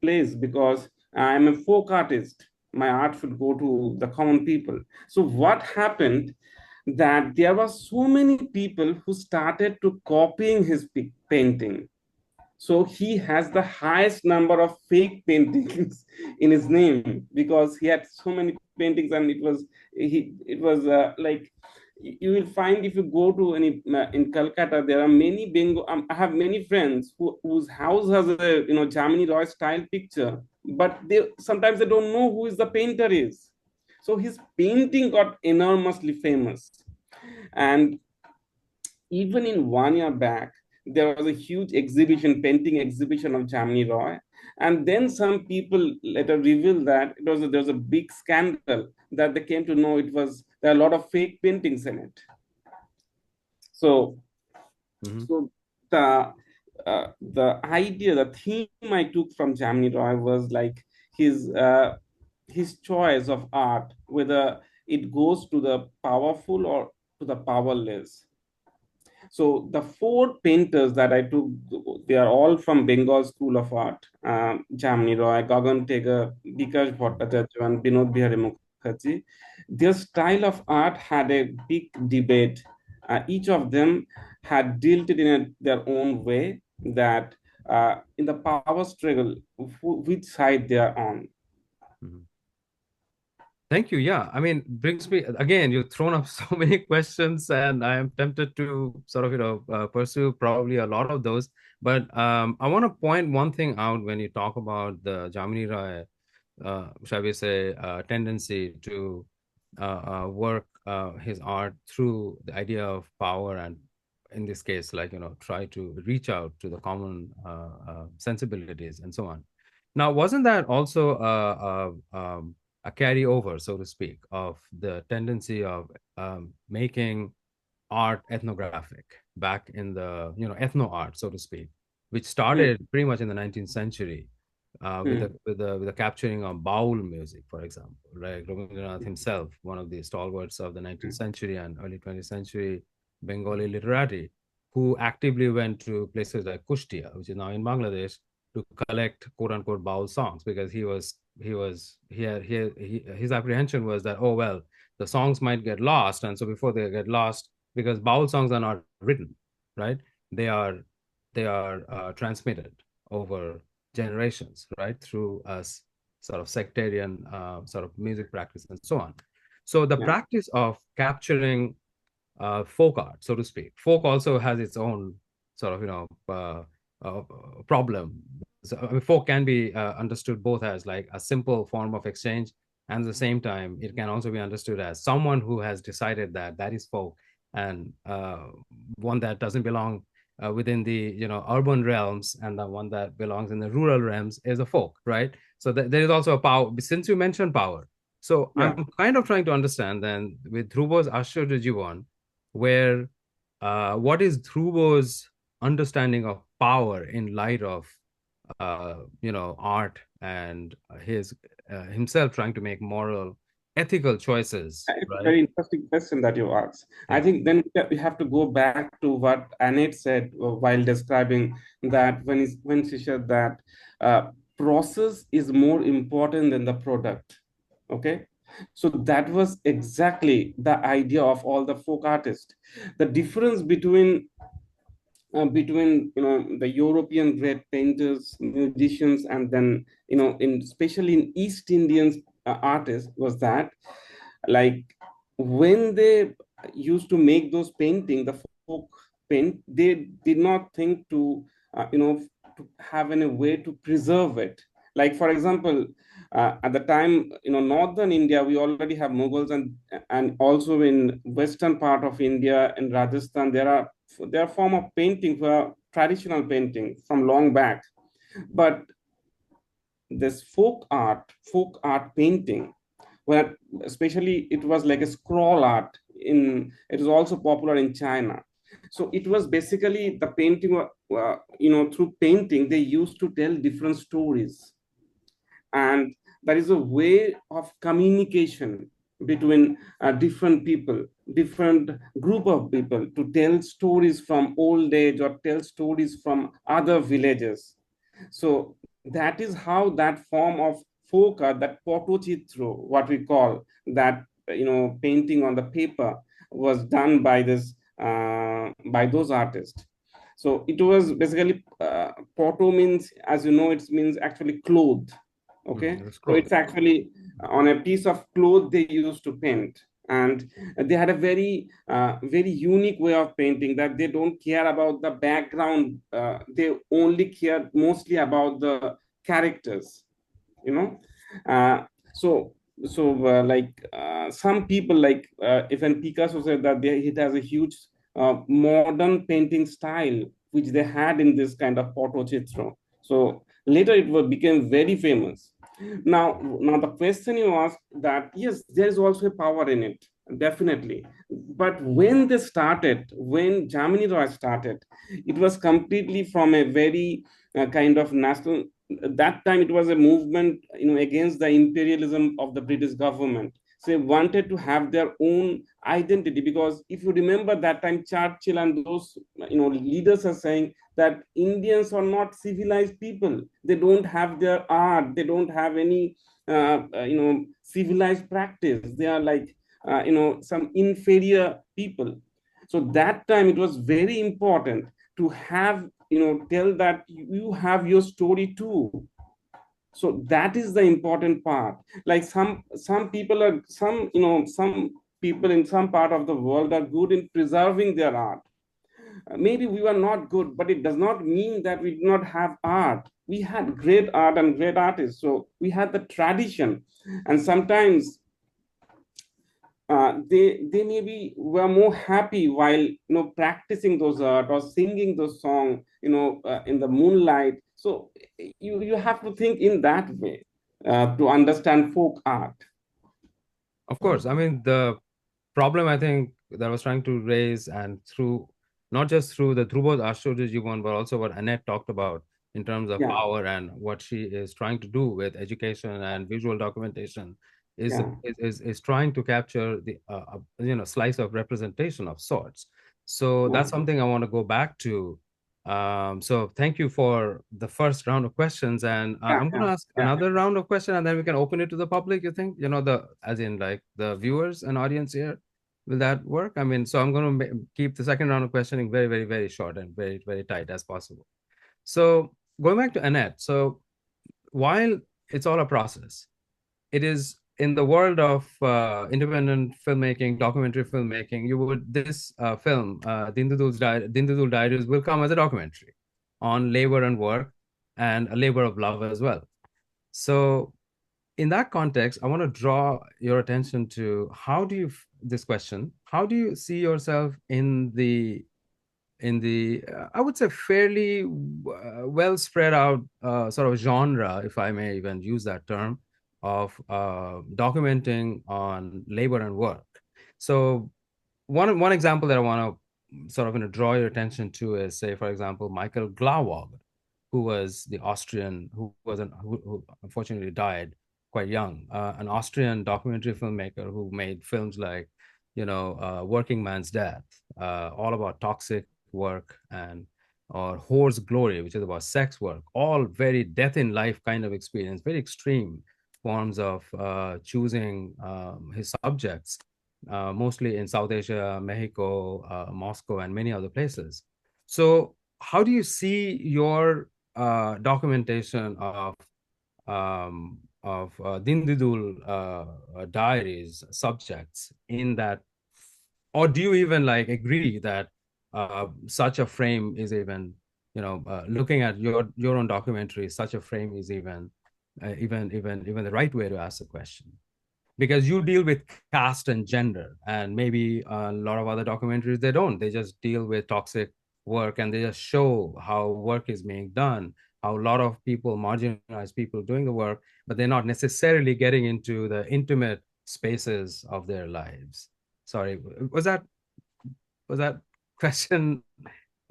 place, because I am a folk artist. My art should go to the common people. So what happened, that there were so many people who started to copying his painting. So he has the highest number of fake paintings in his name, because he had so many paintings, and it was like, you will find if you go to any in Calcutta, there are many Bengal. I have many friends whose house has a Jamini Roy style picture, but they sometimes they don't know who is the painter is. So his painting got enormously famous, and even in 1 year back, there was a huge exhibition, painting exhibition of Jamini Roy. And then some people later revealed that there was a big scandal, that they came to know there are a lot of fake paintings in it. So, so the theme I took from Jamini Roy was like his uh, his choice of art, whether it goes to the powerful or to the powerless. So the four painters that I took, they are all from Bengal School of Art. Jamni Roy, Gagan Tegar, Bikash Bhattacharya, and Binod Bihari Mukherjee. Their style of art had a big debate. Each of them had dealt it in their own way, that in the power struggle, which side they are on. Mm-hmm. Thank you. Yeah, I mean, brings me again. You've thrown up so many questions, and I am tempted to sort of pursue probably a lot of those. But I want to point one thing out when you talk about the Jamini Rai, shall we say, tendency to work his art through the idea of power, and in this case, like try to reach out to the common sensibilities and so on. Now, wasn't that also a carryover, so to speak, of the tendency of making art ethnographic back in the, ethno art, so to speak, which Hmm. started pretty much in the 19th century with Hmm. the capturing of Baul music, for example, right? Rabindranath himself, one of the stalwarts of the 19th century and early 20th century Bengali literati, who actively went to places like Kushtia, which is now in Bangladesh, to collect quote unquote Baul songs, because his apprehension was that, oh well, the songs might get lost, and so before they get lost, because Baul songs are not written, right? They are transmitted over generations, right, through a sort of sectarian sort of music practice and so on. So the Yeah. practice of capturing folk art, so to speak. Folk also has its own sort of, uh, problem. So, I mean, folk can be understood both as like a simple form of exchange, and at the same time, it can also be understood as someone who has decided that that is folk, and one that doesn't belong within the, urban realms, and the one that belongs in the rural realms is a folk, right? So there is also a power. Since you mentioned power, so Yeah. I'm kind of trying to understand then with Dhrubor's Aschorjo Jibon, where what is Dhrubor's understanding of power in light of art, and his himself trying to make moral, ethical choices, It's a right? very interesting question that you asked. I Yeah. think then we have to go back to what Annette said while describing that when she said that process is more important than the product. Okay, so that was exactly the idea of all the folk artists. The difference between the European great painters, musicians, and then in especially in East Indian artists was that, like, when they used to make those painting, the folk paint, they did not think to to have any way to preserve it. Like, for example, at the time, northern India, we already have Mughals, and also in western part of India, in Rajasthan, there are form of painting for traditional painting from long back. But this folk art painting, where especially it was like a scroll art, in it is also popular in China. So it was basically the painting, through painting they used to tell different stories, and there is a way of communication between different people, different group of people, to tell stories from old age or tell stories from other villages. So that is how that form of folk art, that photochitro, what we call that, painting on the paper, was done by by those artists. So it was basically, photo means, as you know, it means actually cloth. Okay, Let's so scroll. it's actually on a piece of cloth they used to paint, and they had a very unique way of painting, that they don't care about the background, they only care mostly about the characters, you know uh, so some people, like, even Picasso said that it has a huge modern painting style which they had in this kind of photochitro. So later became very famous. Now the question you asked, that yes, there is also a power in it, definitely. But when Jamini Roy started, it was completely from a very kind of national. That time it was a movement, against the imperialism of the British government. So they wanted to have their own identity, because if you remember that time, Churchill and those leaders are saying that Indians are not civilized people. They don't have their art. They don't have any civilized practice. They are like some inferior people. So that time it was very important to have, tell that you have your story too. So that is the important part. Like, some people in some part of the world are good in preserving their art. Maybe we were not good, but it does not mean that we do not have art. We had great art and great artists, so we had the tradition. And sometimes they maybe were more happy while practicing those art or singing those song, in the moonlight. So you have to think in that way to understand folk art. Of course, I mean, the problem I think that I was trying to raise, and through not just through the Dhrubor Aschorjo Jibon, but also what Annette talked about in terms of Yeah, power and what she is trying to do with education and visual documentation is yeah, is trying to capture the slice of representation of sorts. So yeah, that's something I want to go back to. So thank you for the first round of questions, and yeah, I'm going yeah, to ask yeah. another round of questions, and then we can open it to the public. You think, the as in like the viewers and audience here, will that work? I mean, so I'm going to keep the second round of questioning very, very, very short and very, very tight as possible. So going back to Annette, so while it's all a process, it is in the world of independent filmmaking, documentary filmmaking, this film, Dindigul Diaries, will come as a documentary on labor and work and a labor of love as well. So in that context, I want to draw your attention to this question, how do you see yourself in the I would say fairly well spread out sort of genre, if I may even use that term, of documenting on labor and work. So one example that I want to sort of draw your attention to is, say, for example, Michael Glawog, who was the Austrian who unfortunately died quite young, an Austrian documentary filmmaker who made films like, Working Man's Death, all about toxic work, or Whore's Glory, which is about sex work, all very death in life kind of experience, very extreme forms of choosing his subjects, mostly in South Asia, Mexico, Moscow, and many other places. So how do you see your documentation of Dindigul diaries subjects in that, or do you even like agree that such a frame is even, looking at your own documentary, such a frame is even the right way to ask the question? Because you deal with caste and gender, and maybe a lot of other documentaries, they just deal with toxic work, and they just show how work is being done, how a lot of people, marginalized people, doing the work, but they're not necessarily getting into the intimate spaces of their lives. Sorry, was that question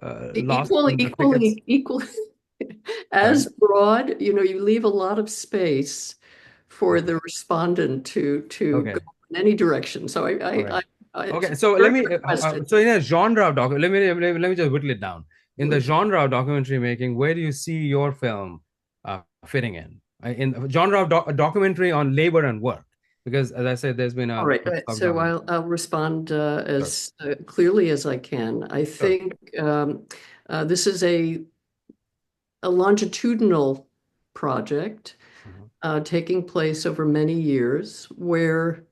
lost in the thickets? Equally Sorry. as broad, you leave a lot of space for the respondent to go Okay. in any direction. So All right. it's Okay, so a let very me good question. so in a genre of let me just whittle it down. In the Mm. genre of documentary making, where do you see your film fitting in the genre of documentary on labor and work? Because as I said, there's been All a right. So subgenre. I'll respond Sure. as clearly as I can. I Sure. think this is a longitudinal project Mhm. taking place over many years where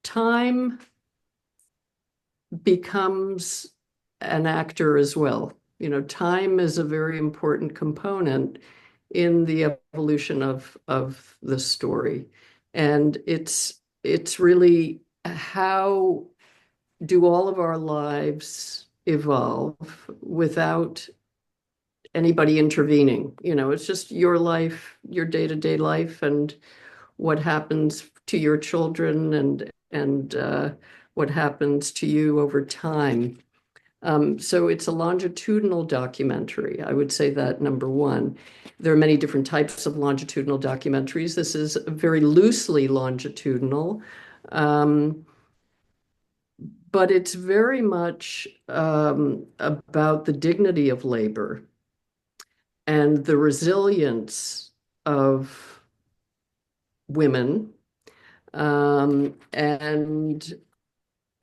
time becomes an actor as well. Time is a very important component in the evolution of the story. And it's really how do all of our lives evolve without anybody intervening? It's just your life, your day-to-day life, and what happens to your children and what happens to you over time. So it's a longitudinal documentary. I would say that number one. There are many different types of longitudinal documentaries. This is very loosely longitudinal, but it's very much about the dignity of labor and the resilience of women, and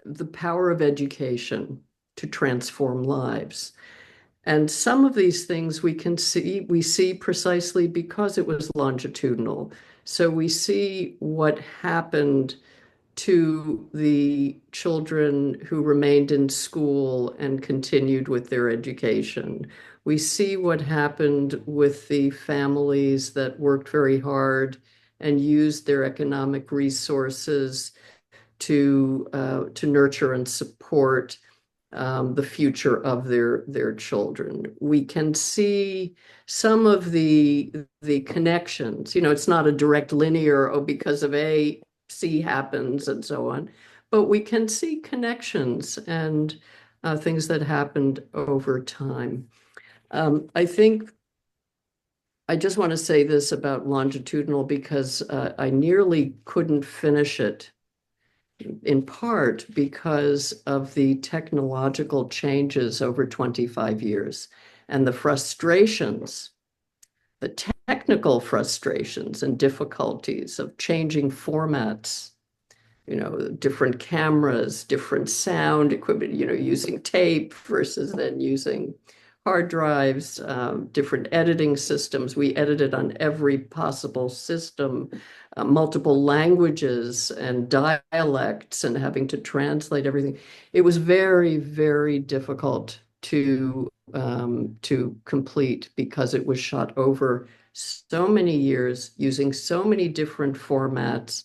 the power of education to transform lives. And some of these things we see precisely because it was longitudinal. So we see what happened to the children who remained in school and continued with their education. We see what happened with the families that worked very hard and used their economic resources to nurture and support the future of their children. We can see some of the connections. It's not a direct linear, because of A, C happens and so on, but we can see connections and things that happened over time. I think I just want to say this about longitudinal because I nearly couldn't finish it, in part because of the technological changes over 25 years and the frustrations, the technical frustrations and difficulties of changing formats, different cameras, different sound equipment, using tape versus then using hard drives, different editing systems. We edited on every possible system, multiple languages and dialects, and having to translate everything. It was very, very difficult to complete because it was shot over so many years using so many different formats.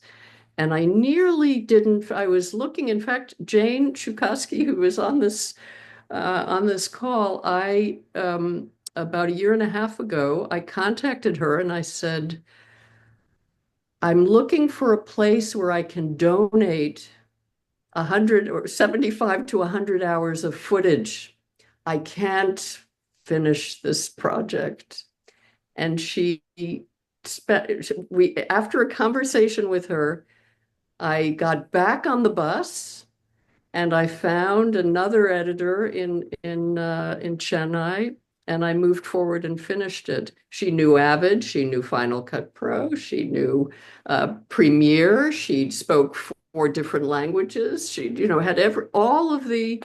And I nearly didn't. I was looking, in fact, Jane Shukoski, who was on this call, about a year and a half ago, I contacted her and I said, I'm looking for a place where I can donate 100 or 75 to 100 hours of footage. I can't finish this project. And after a conversation with her, I got back on the bus and I found another editor in Chennai, and I moved forward and finished it. She knew Avid, she knew Final Cut Pro, she knew Premiere, she spoke 4 different languages. She, had all of the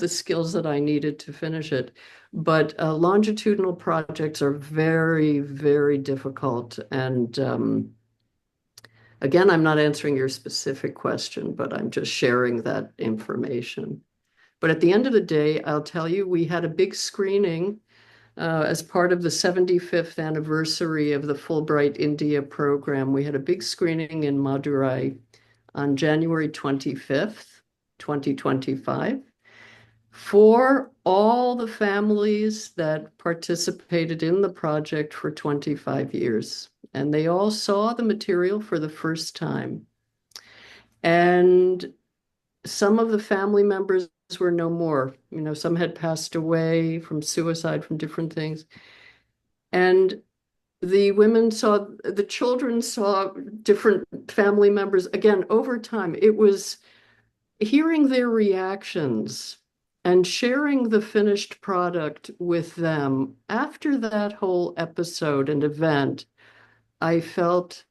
skills that I needed to finish it. But longitudinal projects are very, very difficult. And again, I'm not answering your specific question, but I'm just sharing that information. But at the end of the day, I'll tell you, we had a big screening as part of the 75th anniversary of the Fulbright India program. We had a big screening in Madurai on January 25th, 2025, for all the families that participated in the project for 25 years. And they all saw the material for the first time. And some of the family members were no more. Some had passed away from suicide, from different things. And the children saw different family members. Again, over time, it was hearing their reactions and sharing the finished product with them. After that whole episode and event, I felt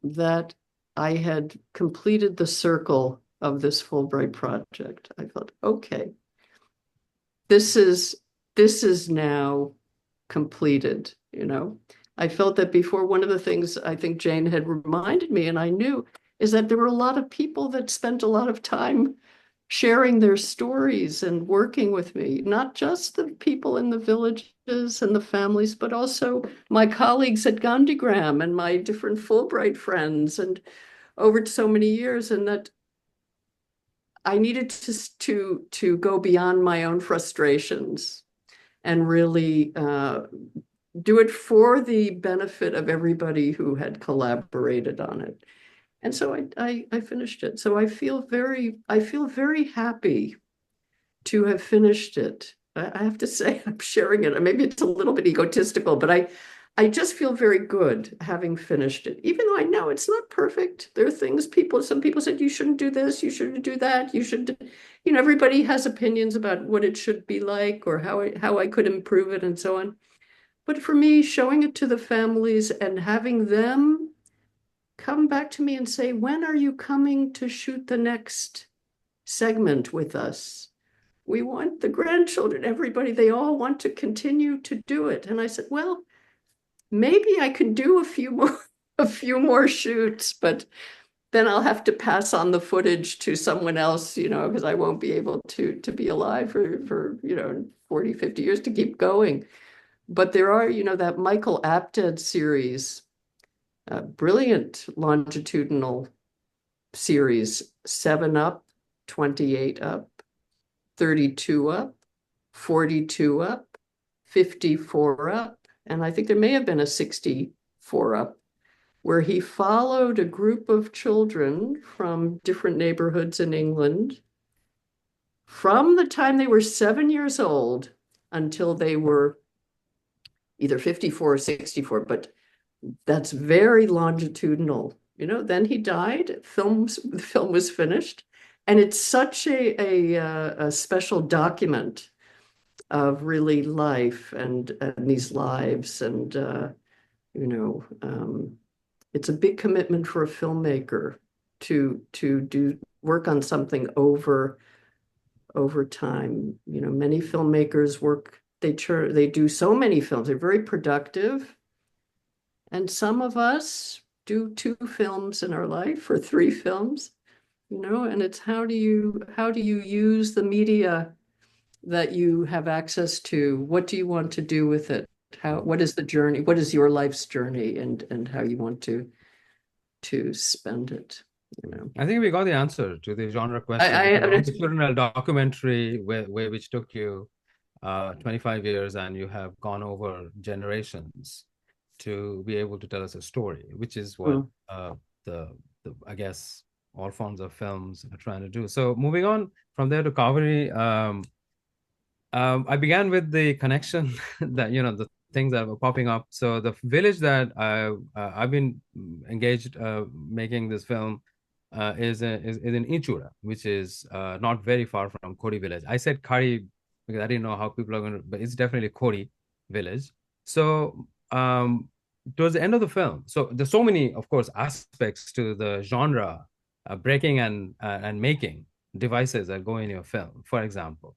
that I had completed the circle of this Fulbright project. I felt, okay, this is now completed, I felt that before. One of the things I think Jane had reminded me, and I knew, is that there were a lot of people that spent a lot of time sharing their stories and working with me, not just the people in the villages and the families, but also my colleagues at Gandhigram and my different Fulbright friends, and over so many years. And that I needed to go beyond my own frustrations and really do it for the benefit of everybody who had collaborated on it. And so I finished it. So I feel very happy to have finished it. I have to say, I'm sharing it. Maybe it's a little bit egotistical, but I just feel very good having finished it, even though I know it's not perfect. There are things some people said, you shouldn't do this, you shouldn't do that, you should, everybody has opinions about what it should be like or how I could improve it and so on. But for me, showing it to the families and having them come back to me and say, when are you coming to shoot the next segment with us? We want the grandchildren, everybody, they all want to continue to do it. And I said, well, maybe I can do a few more shoots, but then I'll have to pass on the footage to someone else, because I won't be able to be alive for 40, 50 years to keep going. But there are, that Michael Apted series, a brilliant longitudinal series, 7 up, 28 up, 32 up, 42 up, 54 up, and I think there may have been a 64 up. where he followed a group of children from different neighborhoods in England from the time they were 7 years old until they were either 54 or 64, but that's very longitudinal. Then he died, the film was finished, and it's such a special document of really life and these lives. And you know, it's a big commitment for a filmmaker to do work on something over time. Many filmmakers they do so many films. They're very productive. And some of us do 2 films in our life or 3 films, and it's how do you use the media that you have access to? What do you want to do with it? What is the journey? What is your life's journey, and how you want to spend it? I think we got the answer to the genre question. A longitudinal documentary which took you 25 years, and you have gone over generations to be able to tell us a story, which is what the I guess all forms of films are trying to do. So moving on from there to Kaveri, I began with the connection that the things that were popping up. So the village that I've been engaged making this film is in Ichura, which is not very far from Kori village. I said Kari because I didn't know how people are going to, but it's definitely Kori village. So towards the end of the film, so there's so many, of course, aspects to the genre breaking and making devices that go in your film. For example,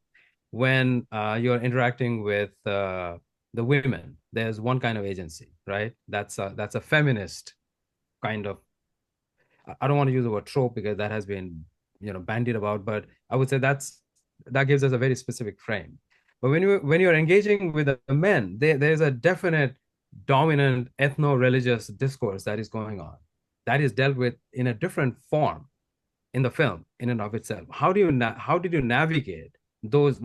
when you're interacting with the women, there's one kind of agency, right? That's a feminist kind of. I don't want to use the word trope because that has been bandied about, but I would say that gives us a very specific frame. But when you're engaging with the men, there's a definite dominant ethno-religious discourse that is going on, that is dealt with in a different form in the film in and of itself. How did you navigate those?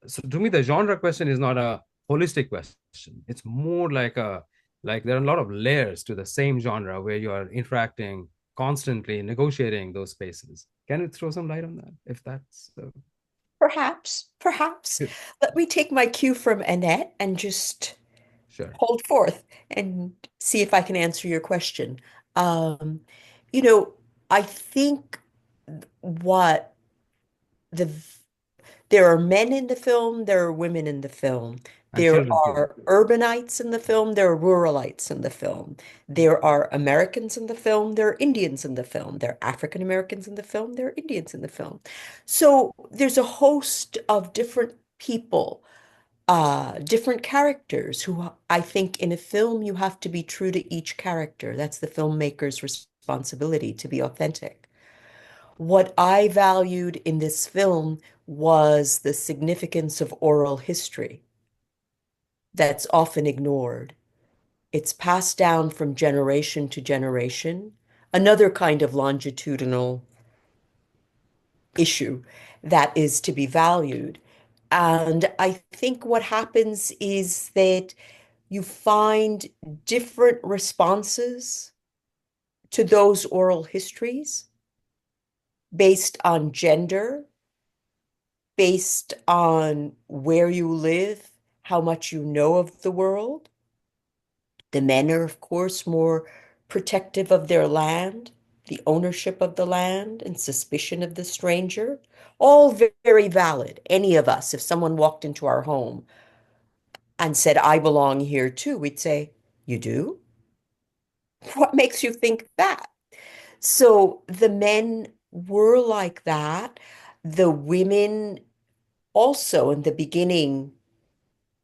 So to me, the genre question is not a holistic question. It's more like there are a lot of layers to the same genre where you are interacting constantly, negotiating those spaces. Can you throw some light on that, if that's Perhaps. Let me take my cue from Annette and just sure. hold forth and see if I can answer your question. Um, you know, I think what the there are men in the film, there are women in the film. And There children too. are urbanites in the film, there are ruralites in the film. There are Americans in the film, there are Indians in the film. There are African Americans in the film, there are Indians in the film. So there's a host of different people, different characters who I think in a film you have to be true to each character. That's the filmmaker's responsibility to be authentic. What I valued in this film was the significance of oral history that's often ignored. It's passed down from generation to generation, another kind of longitudinal issue that is to be valued. And I think what happens is that you find different responses to those oral histories based on gender, based on where you live, how much you know of the world. The men are, of course, more protective of their land, the ownership of the land, and suspicion of the stranger. All very valid. Any of us, if someone walked into our home and said, I belong here too, we'd say, You do? What makes you think that? So the men were like that. The women also, in the beginning,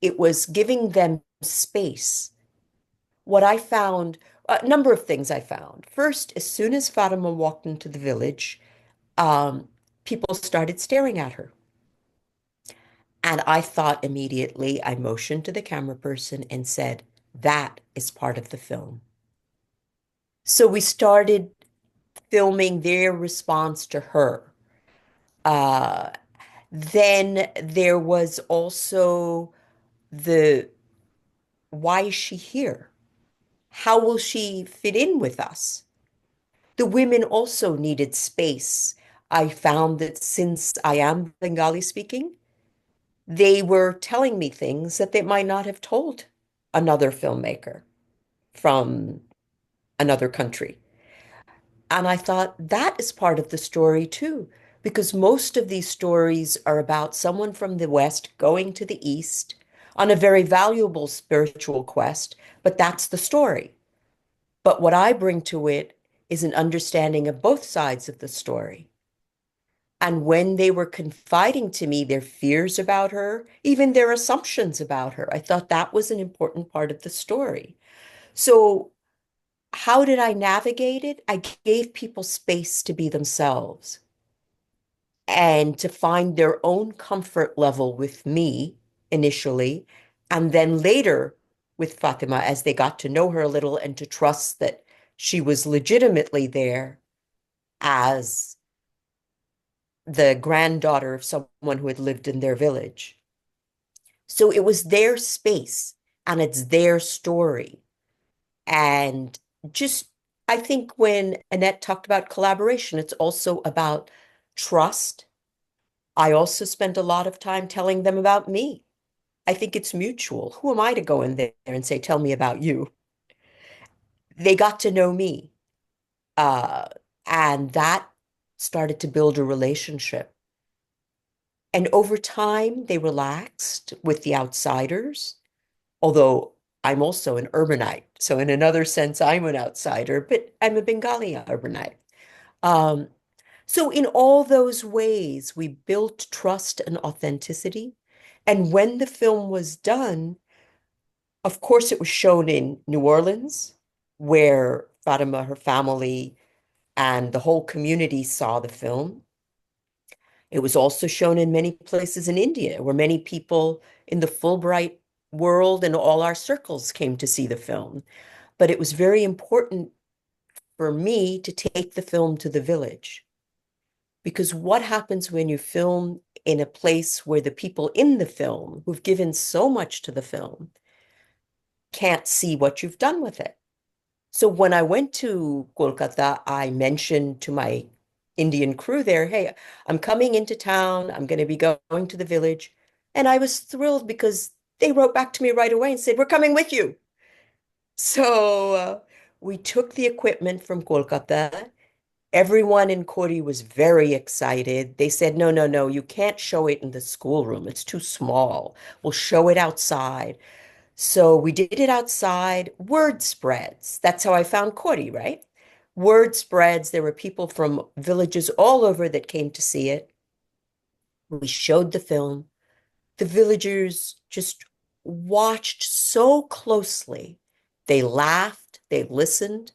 it was giving them space. What I found, a number of things I found. First, as soon as Fatima walked into the village, um, people started staring at her. And I thought immediately, I motioned to the camera person and said, That is part of the film. So we started filming their response to her. Uh, then there was also the why is she here? how will she fit in with us? The women also needed space. I found that since I am Bengali speaking, they were telling me things that they might not have told another filmmaker from another country. And I thought that is part of the story too, because most of these stories are about someone from the West going to the East on a very valuable spiritual quest, but that's the story. But what I bring to it is an understanding of both sides of the story. And when they were confiding to me their fears about her, even their assumptions about her, I thought that was an important part of the story. So, how did I navigate it? I gave people space to be themselves and to find their own comfort level with me initially, and then later with Fatima as they got to know her a little and to trust that she was legitimately there as the granddaughter of someone who had lived in their village. So it was their space and it's their story. And just, I think when Annette talked about collaboration, it's also about trust. I also spent a lot of time telling them about me. I think it's mutual. Who am I to go in there and say, tell me about you? They got to know me. Uh, and that started to build a relationship. And over time, they relaxed with the outsiders, although I'm also an urbanite. So, in another sense, I'm an outsider, but I'm a Bengali urbanite. Um, so, in all those ways, we built trust and authenticity. And when the film was done, of course, it was shown in New Orleans, where Fatima, her family, and the whole community saw the film. It was also shown in many places in India, where many people in the Fulbright world and all our circles came to see the film. But it was very important for me to take the film to the village. Because what happens when you film in a place where the people in the film, who've given so much to the film, can't see what you've done with it? So when I went to Kolkata, I mentioned to my Indian crew there, hey, I'm coming into town. I'm going to be going to the village. And I was thrilled because they wrote back to me right away and said, we're coming with you. So we took the equipment from Kolkata. Everyone in Kori was very excited. They said, no, no, no, you can't show it in the schoolroom. It's too small. We'll show it outside. So we did it outside. Word spreads. That's how I found Kori, right? Word spreads. There were people from villages all over that came to see it. We showed the film. The villagers just watched so closely. They laughed, they listened,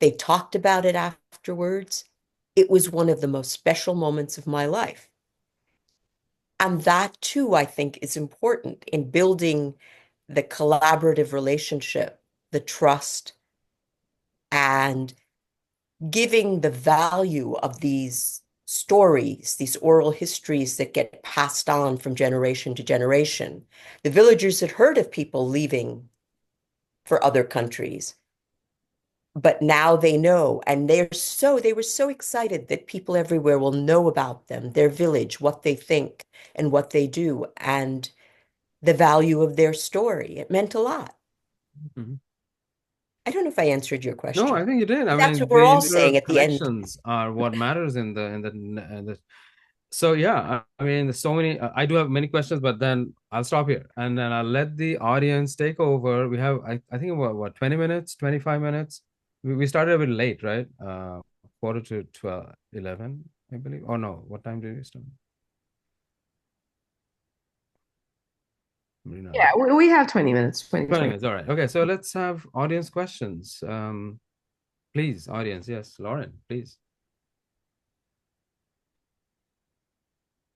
they talked about it afterwards. It was one of the most special moments of my life. And that too, I think, is important in building the collaborative relationship, the trust, and giving the value of these stories, these oral histories that get passed on from generation to generation. The villagers had heard of people leaving for other countries, but now they know, and they were so excited that people everywhere will know about them, their village, what they think and what they do, and the value of their story. It meant a lot. Mhm. I don't know if I answered your No, question. I think you did. I That's mean, what we're the all saying at the end. interconnections are what matters in the. So yeah, I mean, there's so many. I do have many questions, but then I'll stop here and then I'll let the audience take over. We have, I think, about what, 20 minutes, 25 minutes. We started a bit late, right? Quarter to 12, 11, I believe. Oh no, what time did we start? Marina. Yeah, we have 20 minutes. 20 minutes. All right. Okay, so let's have audience questions. Please, audience. Yes, Lauren, please.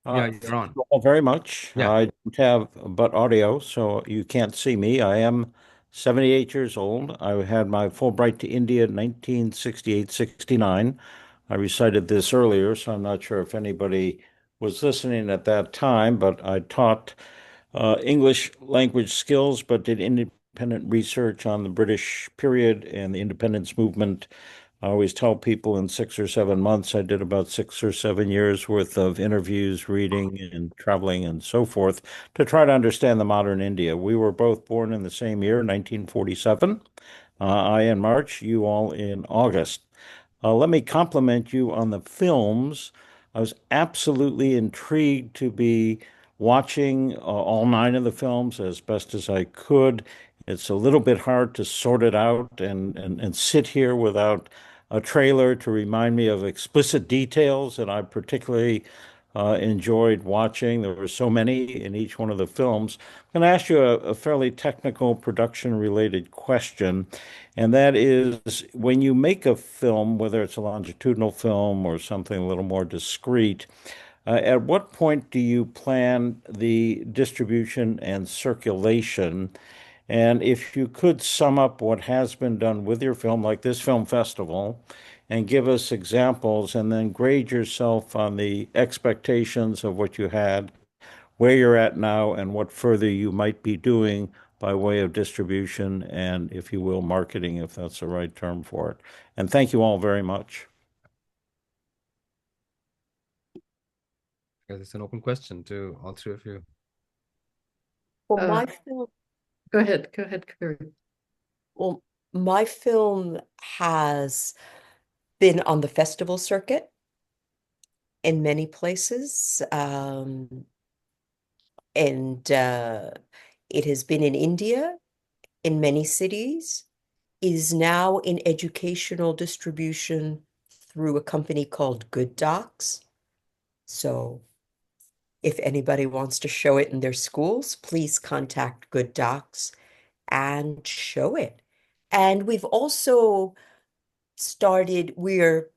Yeah, you're on. Thank you all very much. Yeah. I don't have but audio, so you can't see me. I am 78 years old. I had my Fulbright to India in 1968-69. I recited this earlier, so I'm not sure if anybody was listening at that time, but I taught English language skills, but did independent research on the British period and the independence movement. I always tell people in 6 or 7 months, I did about 6 or 7 years worth of interviews, reading, and traveling and so forth to try to understand the modern India. We were both born in the same year, 1947. I in March, you all in August. Let me compliment you on the films. I was absolutely intrigued to be watching all 9 of the films as best as I could. It's a little bit hard to sort it out and sit here without a trailer to remind me of explicit details that I particularly enjoyed watching. There were so many in each one of the films. I'm going to ask you a fairly technical production related question, and that is when you make a film, whether it's a longitudinal film or something a little more discrete, at what point do you plan the distribution and circulation? And if you could sum up what has been done with your film, like this film festival, and give us examples, and then grade yourself on the expectations of what you had, where you're at now, and what further you might be doing by way of distribution and, if you will, marketing, if that's the right term for it. And thank you all very much. It's an open question to all 3 of you. Well, my film, Go ahead, Carrie. well, my film has been on the festival circuit in many places, and it has been in India in many cities, is now in educational distribution through a company called Good Docs. So if anybody wants to show it in their schools, please contact Good Docs and show it. And we've also started, we're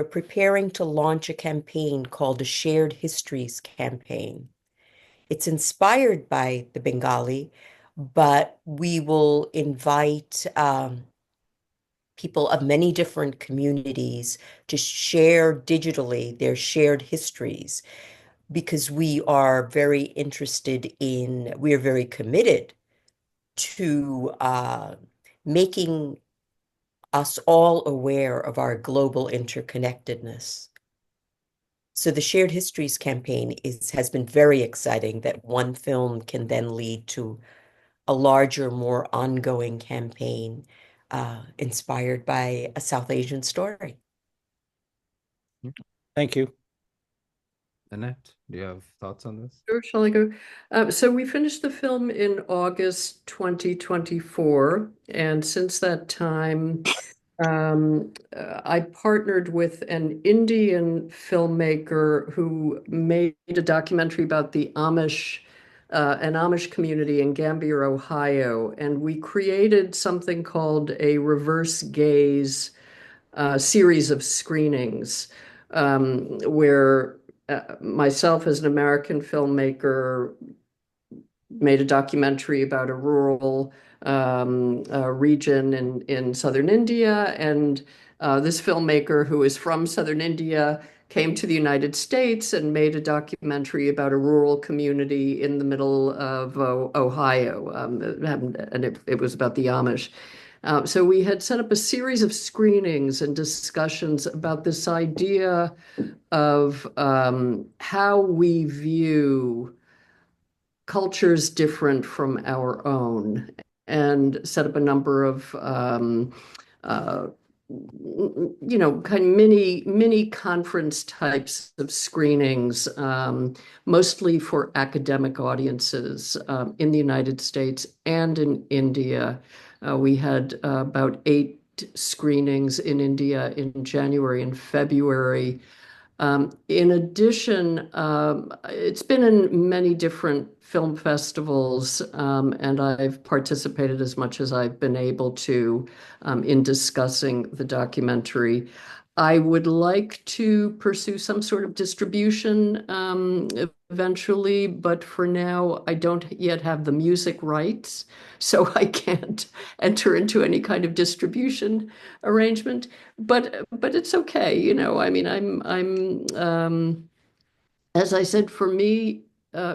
preparing to launch a campaign called a Shared Histories campaign. It's inspired by the Bengali, but we will invite people of many different communities to share digitally their shared histories, because we are very committed to making us all aware of our global interconnectedness. So the Shared Histories campaign has been very exciting, that one film can then lead to a larger, more ongoing campaign inspired by a South Asian story. Thank you. Annette, do you have thoughts on this? Sure, shall I go? So we finished the film in August 2024, and since that time, I partnered with an Indian filmmaker who made a documentary about the Amish, an Amish community in Gambier, Ohio, and we created something called a reverse gaze series of screenings, where myself as an American filmmaker made a documentary about a rural region in southern India, and this filmmaker who is from southern India came to the United States and made a documentary about a rural community in the middle of Ohio, and it was about the Amish. So we had set up a series of screenings and discussions about this idea of how we view cultures different from our own, and set up a number of kind of mini conference types of screenings, mostly for academic audiences in the United States and in India. We had about 8 screenings in India in January and February. In addition, it's been in many different film festivals, and I've participated as much as I've been able to in discussing the documentary. I would like to pursue some sort of distribution eventually, but for now, I don't yet have the music rights, so I can't enter into any kind of distribution arrangement. But it's okay, you know. I mean, as I said, for me,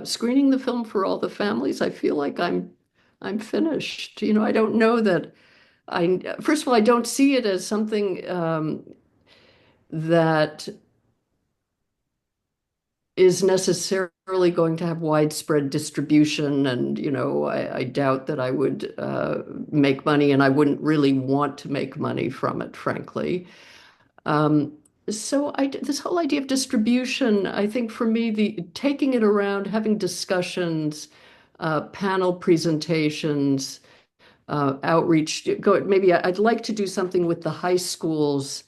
screening the film for all the families, I feel like I'm I'm finished. I don't know that first of all, I don't see it as something that is necessarily going to have widespread distribution. And, I doubt that I would make money, and I wouldn't really want to make money from it, frankly. Um, so this whole idea of distribution, I think for me, the taking it around, having discussions, panel presentations, outreach. Maybe I'd like to do something with the high schools,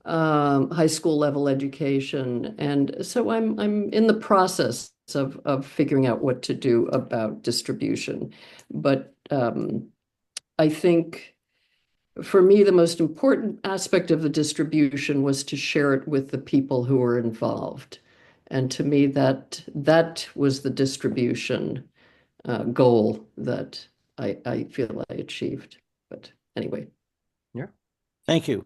high school level education, and so I'm in the process of figuring out what to do about distribution. But I think for me, the most important aspect of the distribution was to share it with the people who were involved, and to me, that was the distribution goal that I feel I achieved. But anyway. Yeah. Thank you.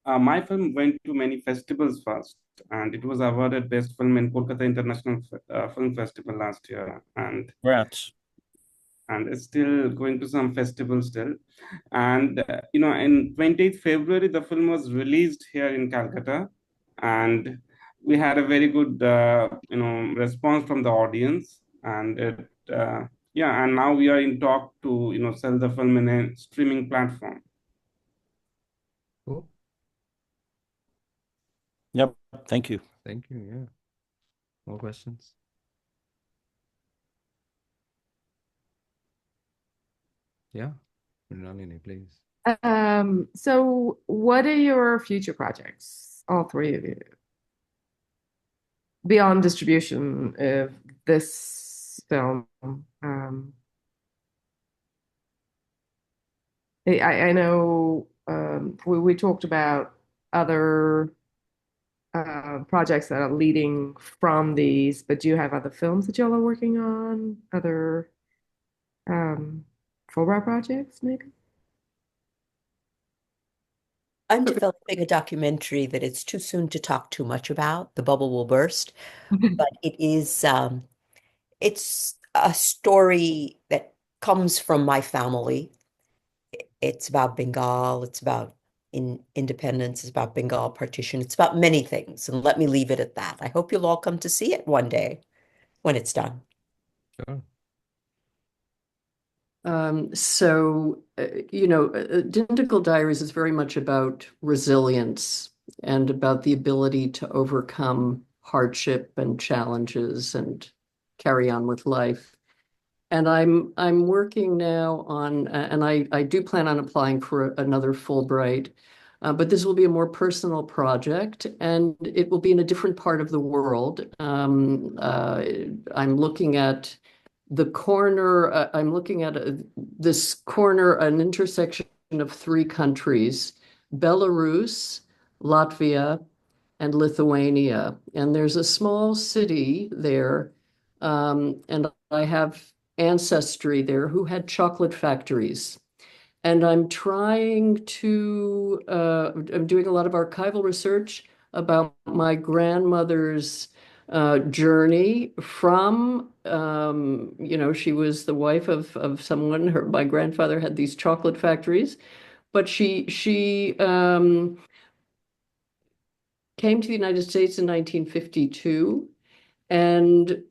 My film went to many festivals first, and it was awarded Best Film in Kolkata International Film Festival last year, and Congrats. it's still going to some festivals still. And in 28th February, the film was released here in Calcutta, and we had a very good response from the audience, and yeah, and now we are in talk to sell the film in a streaming platform. Cool. Yep. Thank you. Thank you. Yeah. More questions? Yeah. Nalini, please. So what are your future projects, all three of you, beyond distribution of this film? I know we talked about other projects that are leading from these, but do you have other films that y'all are working on? Other Fulbright projects, maybe? I'm developing a documentary that it's too soon to talk too much about. The bubble will burst, but it's a story that comes from my family. It's about Bengal. It's about independence. It's about Bengal partition. It's about many things. And let me leave it at that. I hope you'll all come to see it one day when it's done. Sure. Dindigul Diaries is very much about resilience and about the ability to overcome hardship and challenges and carry on with life. And I'm working now on, and I do plan on applying for another Fulbright, but this will be a more personal project, and it will be in a different part of the world. I'm looking at the corner. I'm looking at this corner, an intersection of three countries: Belarus, Latvia, and Lithuania. And there's a small city there, and I have ancestry there who had chocolate factories. And I'm doing a lot of archival research about my grandmother's journey from, she was the wife of someone, my grandfather had these chocolate factories, but she came to the United States in 1952 and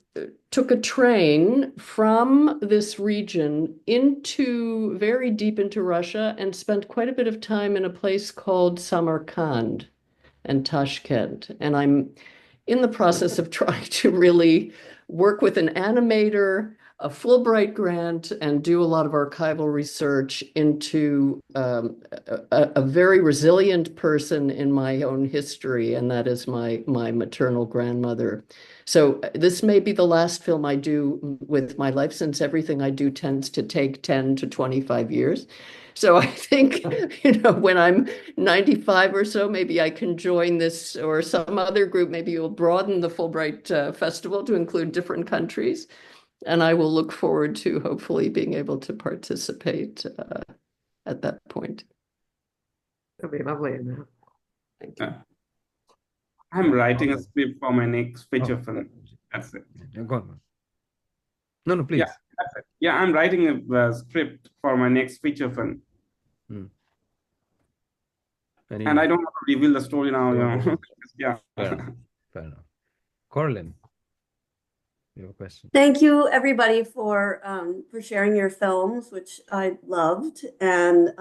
took a train from this region very deep into Russia, and spent quite a bit of time in a place called Samarkand and Tashkent. And I'm in the process of trying to really work with an animator, a Fulbright grant, and do a lot of archival research into a very resilient person in my own history, and that is my maternal grandmother. So this may be the last film I do with my life, since everything I do tends to take 10 to 25 years. So I think, when I'm 95 or so, maybe I can join this or some other group. Maybe you'll broaden the Fulbright Festival to include different countries. And I will look forward to hopefully being able to participate at that point. That'd be lovely. Thank you. I'm writing a script for my next feature film. That's it. Go on. No, Yeah, please. that's it. Yeah, I'm writing a script for my next feature film, Hmm. and I Any don't want to reveal the story now. no, no. Yeah. Fair enough. Fair enough. Corlin, you have a question. Thank you, everybody, for sharing your films, which I loved, and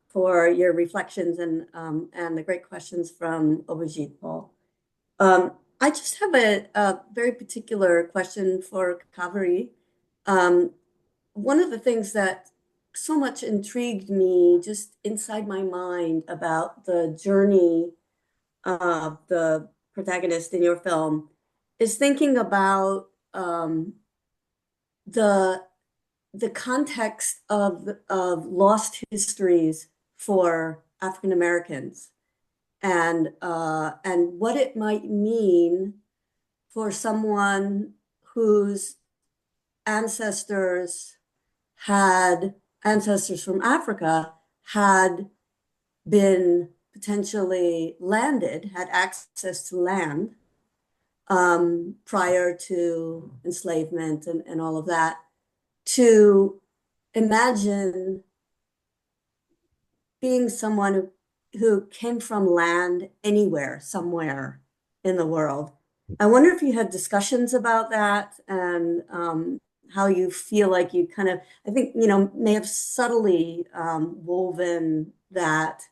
for your reflections and the great questions from Abhijit Paul. I just have a very particular question for Kaveri. Um, One of the things that so much intrigued me just inside my mind about the journey of the protagonist in your film is thinking about the the context of lost histories for African Americans and what it might mean for someone whose ancestors had ancestors from Africa had been potentially landed, had access to land prior to enslavement and all of that, to imagine being someone who came from land anywhere, somewhere in the world. I wonder if you had discussions about that and how you feel like you kind of, I think, may have subtly woven that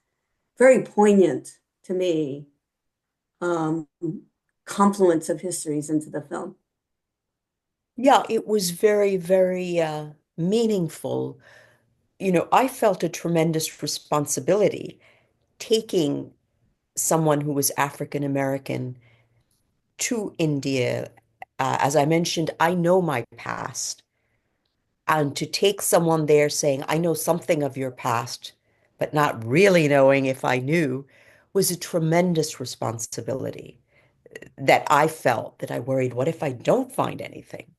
very poignant to me um, confluence of histories into the film. Yeah, it was very, very meaningful. I felt a tremendous responsibility taking someone who was African American to India. As I mentioned, I know my past. And to take someone there saying, I know something of your past, but not really knowing if I knew, was a tremendous responsibility that I felt that I worried, what if I don't find anything?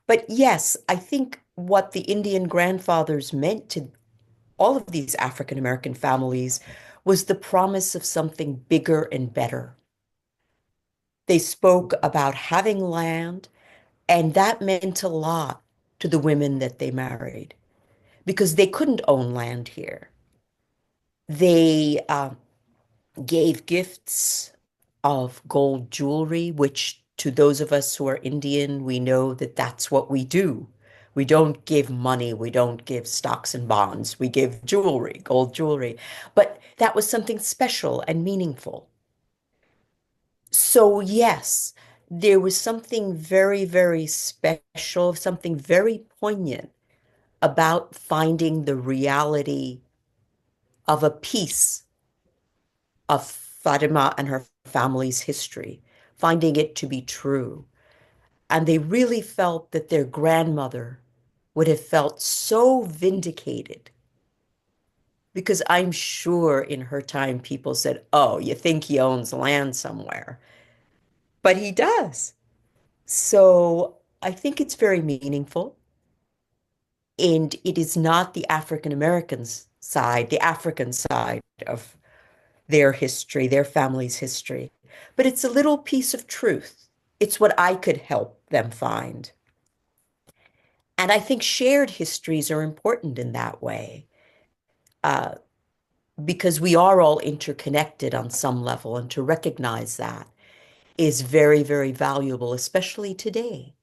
But yes, I think what the Indian grandfathers meant to all of these African American families was the promise of something bigger and better. They spoke about having land, and that meant a lot to the women that they married because they couldn't own land here. They gave gifts of gold jewelry, which to those of us who are Indian, we know that that's what we do. We don't give money, we don't give stocks and bonds, we give jewelry, gold jewelry. But that was something special and meaningful. So, yes, there was something very, very special, something very poignant about finding the reality of a piece of Fatima and her family's history, finding it to be true. And they really felt that their grandmother would have felt so vindicated because I'm sure in her time people said, oh, you think he owns land somewhere? But he does. So I think it's very meaningful. And it is not the African Americans side, the African side of their history, their family's history, but it's a little piece of truth. It's what I could help them find. And I think shared histories are important in that way uh, because we are all interconnected on some level, and to recognize that is very, very valuable, especially today.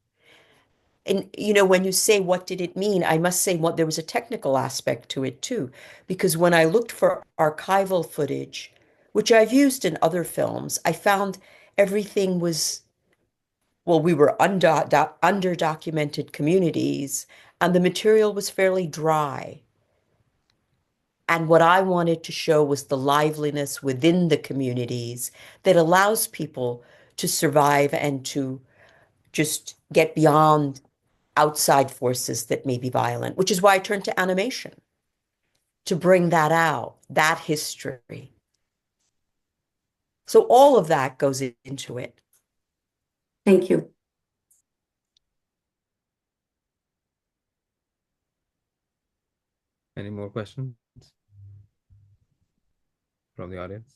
And when you say what did it mean, I must say there was a technical aspect to it too, because when I looked for archival footage, which I've used in other films, I found everything was, well, we were under documented communities, and the material was fairly dry. And what I wanted to show was the liveliness within the communities that allows people to survive and to just get beyond outside forces that may be violent, which is why I turned to animation to bring that out, that history. So all of that goes into it. Thank you. Any more questions from the audience?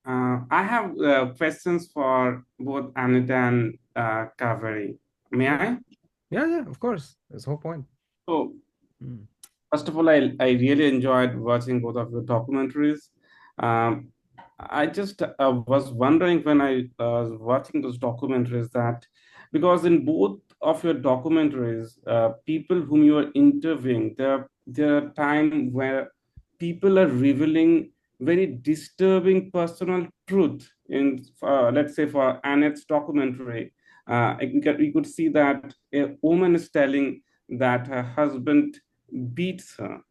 I have questions for both Anita and Kaveri. May I? Yeah, of course. That's the whole point. So, Mm. first of all, I really enjoyed watching both of your documentaries. Um, I just was wondering when I was watching those documentaries that because in both of your documentaries, people whom you are interviewing, there are times where people are revealing very disturbing personal truth. In let's say for Annette's documentary, we could see that a woman is telling that her husband beats her,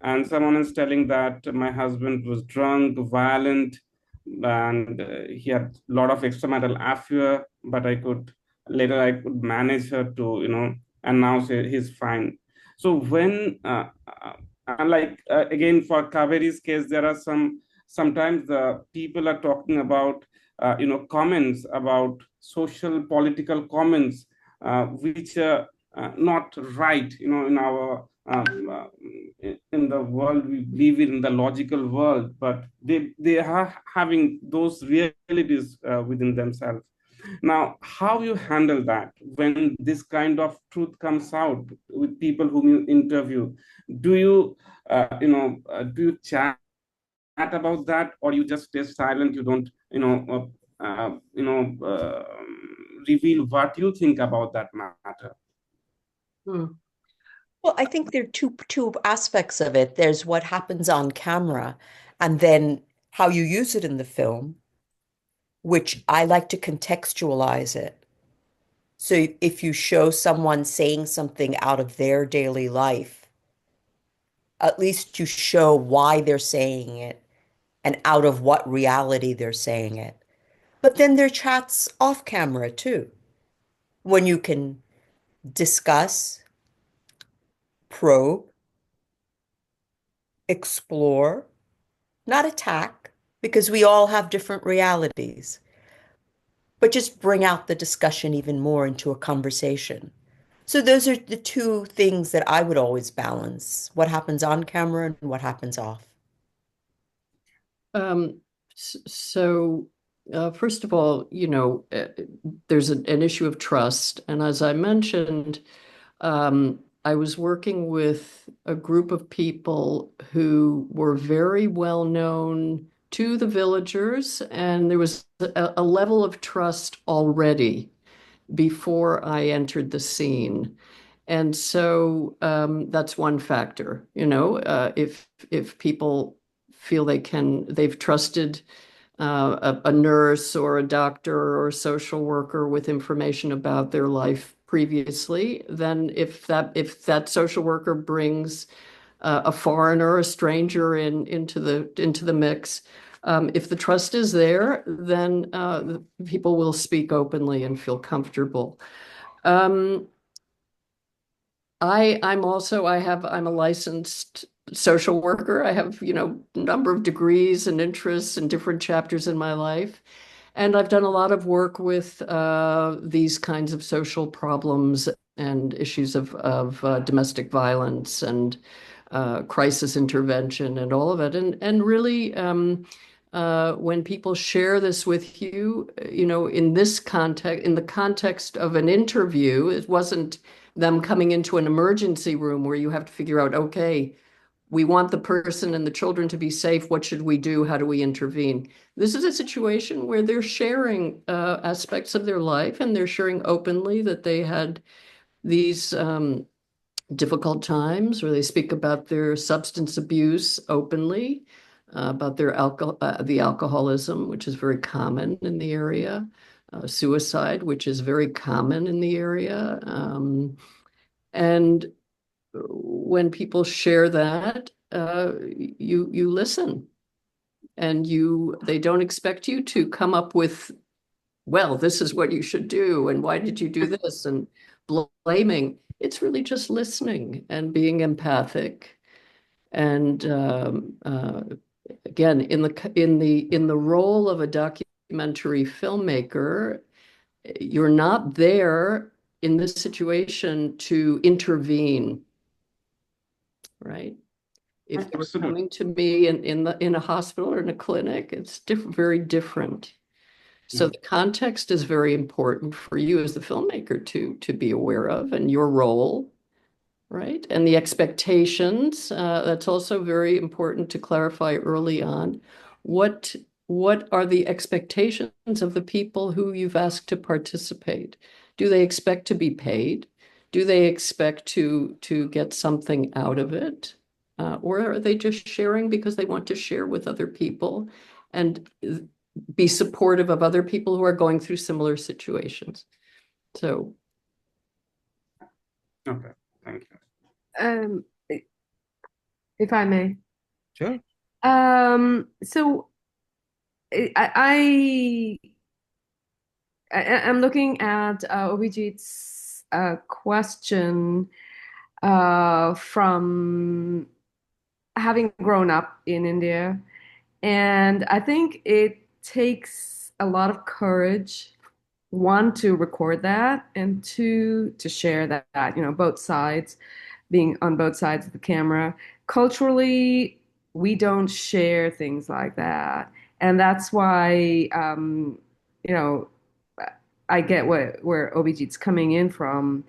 and someone is telling that my husband was drunk, violent, and he had a lot of extramarital affair, but I could manage her to, and now say he's fine. So when again for Kaveri's case, there are sometimes the people are talking about comments about social political comments which are not right, in our in the world we live in the logical world, but they are having those realities within themselves. Now, how you handle that when this kind of truth comes out with people whom you interview? Do you do you chat about that, or you just stay silent? You don't reveal what you think about that matter? Hmm. Well, I think there are two aspects of it. There's what happens on camera, and then how you use it in the film, which I like to contextualize it. So if you show someone saying something out of their daily life, at least you show why they're saying it and out of what reality they're saying it. But then there are chats off camera too, when you can discuss, probe, explore, not attack, because we all have different realities, but just bring out the discussion even more into a conversation. So those are the two things that I would always balance, what happens on camera and what happens off. Um, so, first of all, there's an issue of trust. And as I mentioned, I was working with a group of people who were very well known to the villagers, and there was a level of trust already before I entered the scene. And so that's one factor, if people feel they've trusted a nurse or a doctor or a social worker with information about their life previously, then if that social worker brings a foreigner, a stranger into the mix, if the trust is there, then people will speak openly and feel comfortable. Um, I'm a licensed social worker. I have, a number of degrees and interests in different chapters in my life. And I've done a lot of work with these kinds of social problems and issues of domestic violence and crisis intervention and all of it. And really, when people share this with you, in this context, in the context of an interview, it wasn't them coming into an emergency room where you have to figure out, okay, we want the person and the children to be safe. What should we do? How do we intervene? This is a situation where they're sharing aspects of their life, and they're sharing openly that they had these difficult times, or they speak about their substance abuse openly, about their the alcoholism, which is very common in the area, suicide, which is very common in the area. And when people share that, you listen, and they don't expect you to come up with, well, this is what you should do, and why did you do this, and blaming. It's really just listening and being empathic. And again, in the role of a documentary filmmaker, you're not there in this situation to intervene, right? If they were coming to me in a hospital or in a clinic, it's very different. So the context is very important for you as the filmmaker to be aware of, and your role, right? And the expectations, that's also very important to clarify early on. What are the expectations of the people who you've asked to participate? Do they expect to be paid? Do they expect to get something out of it? Or are they just sharing because they want to share with other people and be supportive of other people who are going through similar situations? So, Okay, thank you. Um, if I may. Sure. So I, I'm looking at Obijit's question from having grown up in India, and I think it takes a lot of courage, one, to record that, and two, to share that, both sides, being on both sides of the camera. Culturally, we don't share things like that. And that's why, you know, I get where Obijit's coming in from.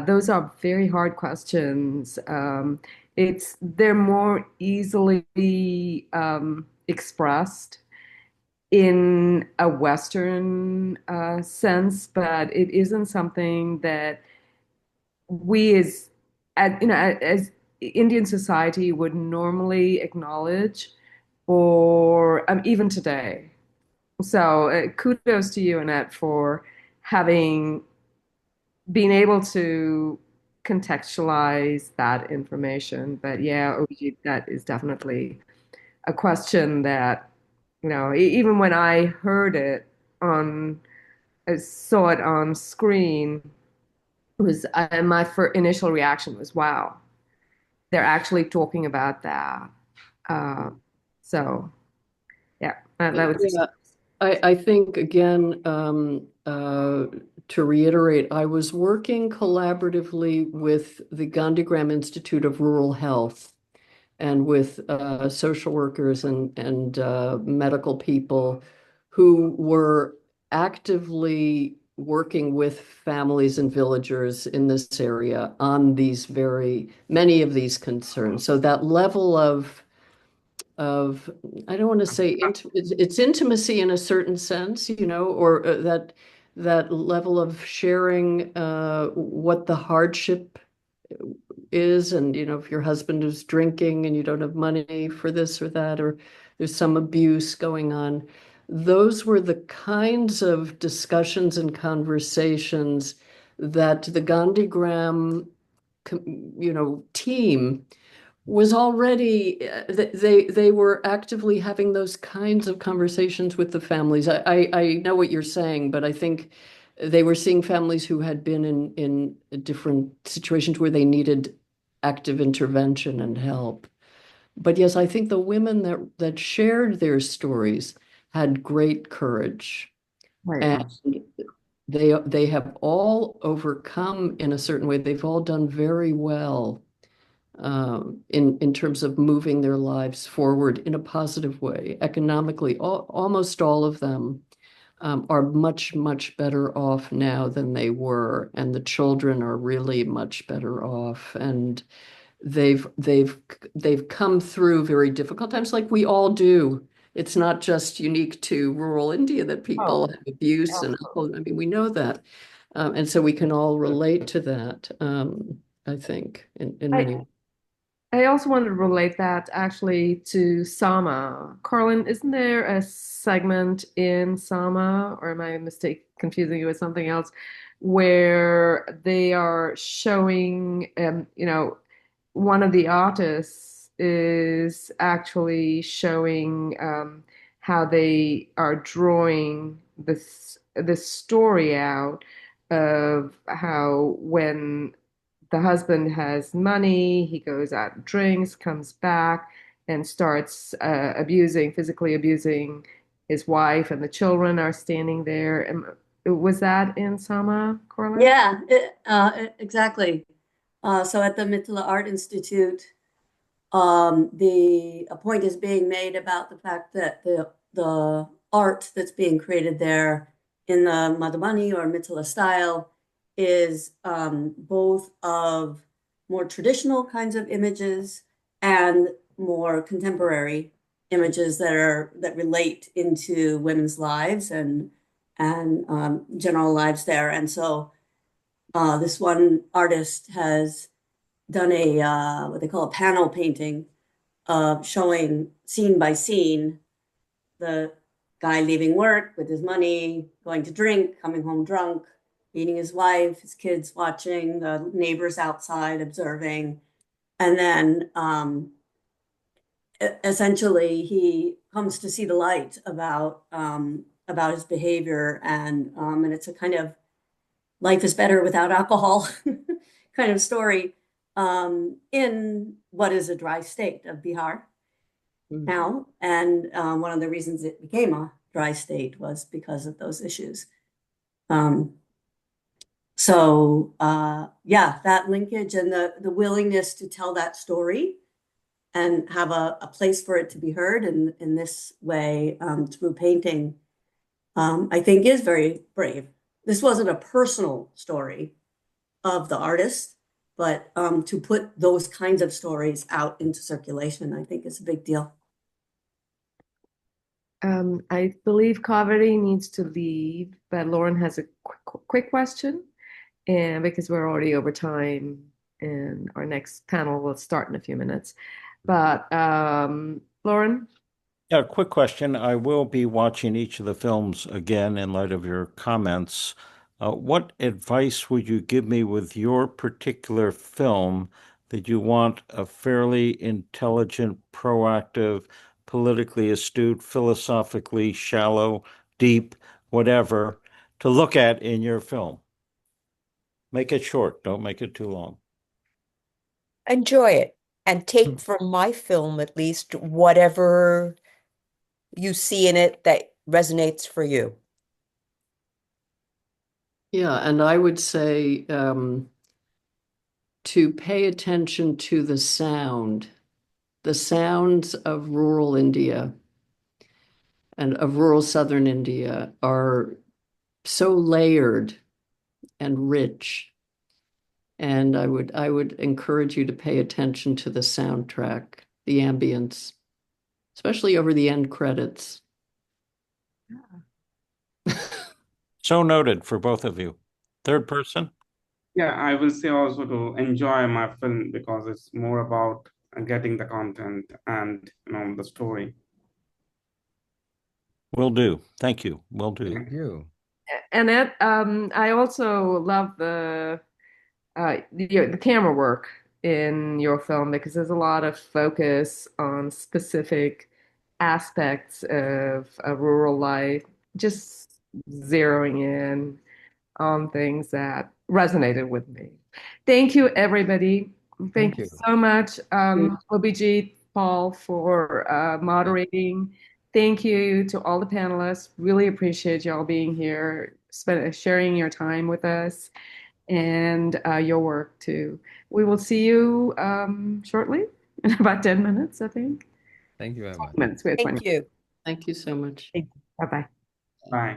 Those are very hard questions. They're more easily expressed in a Western sense, but it isn't something that we as Indian society would normally acknowledge, or even today. So kudos to you, Annette, for having been able to contextualize that information. But yeah, OG, that is definitely a question that, even when I heard it I saw it on screen, was my initial reaction was, wow, they're actually talking about that. Uh, so yeah, that was. yeah, I think again, to reiterate, I was working collaboratively with the Gandhigram Institute of Rural Health and with social workers and medical people who were actively working with families and villagers in this area on many of these concerns. So that level of I don't want to say it's intimacy in a certain sense, or that level of sharing what the hardship is, and if your husband is drinking and you don't have money for this or that, or there's some abuse going on. Those were the kinds of discussions and conversations that the Gandhigram, team was already they were actively having those kinds of conversations with the families. I know what you're saying, but I think they were seeing families who had been in different situations where they needed active intervention and help. But yes, I think the women that shared their stories had great courage, Right. and they have all overcome in a certain way. They've all done very well in terms of moving their lives forward in a positive way. Economically, almost all of them are much, much better off now than they were, and the children are really much better off. And they've come through very difficult times, like we all do. It's not just unique to rural India that people have abuse and alcohol. I mean, we know that. And so we can all relate to that, I think, in many ways. I also wanted to relate that actually to Sama. Carlin, isn't there a segment in Sama, or am I confusing you with something else, where they are showing, one of the artists is actually showing how they are drawing this story out of how when the husband has money, he goes out and drinks, comes back, and starts physically abusing his wife, and the children are standing there. And was that in Sama, Corlin? Yeah, exactly. So at the Mithila Art Institute, a point is being made about the fact that the art that's being created there in the Madhubani or Mithila style is both of more traditional kinds of images and more contemporary images that relate into women's lives and general lives there. And so this one artist has done a what they call a panel painting showing scene by scene the guy leaving work with his money, going to drink, coming home drunk, beating his wife, his kids watching, the neighbors outside observing. And then essentially he comes to see the light about his behavior, and it's a kind of life is better without alcohol kind of story in what is a dry state of Bihar now. And one of the reasons it became a dry state was because of those issues. Yeah, that linkage and the willingness to tell that story and have a place for it to be heard in this way through painting, I think is very brave. This wasn't a personal story of the artist, but to put those kinds of stories out into circulation, I think is a big deal. I believe Kaveri needs to leave, but Lauren has a quick question, and because we're already over time, and our next panel will start in a few minutes. But Lauren? Yeah, quick question. I will be watching each of the films again in light of your comments. What advice would you give me with your particular film that you want a fairly intelligent, proactive, politically astute, philosophically shallow, deep, whatever, to look at in your film? Make it short. Don't make it too long. Enjoy it and take from my film at least whatever you see in it that resonates for you. Yeah, and I would say to pay attention to the sounds of rural India and of rural southern India are so layered and rich. And I would encourage you to pay attention to the soundtrack, the ambience, especially over the end credits. So noted for both of you. Third person? Yeah, I will say also to enjoy my film because it's more about getting the content and the story. Will do. Thank you. Will do. Thank you. Annette, I also love the camera work in your film because there's a lot of focus on specific aspects of a rural life, just zeroing in on things that resonated with me. Thank you, everybody. Thank you so much, Obijit, Paul, for moderating. Thank you to all the panelists. Really appreciate y'all being here, sharing your time with us and your work too. We will see you shortly in about 10 minutes, I think. Thank you very much. Minutes. We have 20 Thank you. Thank you so much. minutes. Bye-bye. Bye.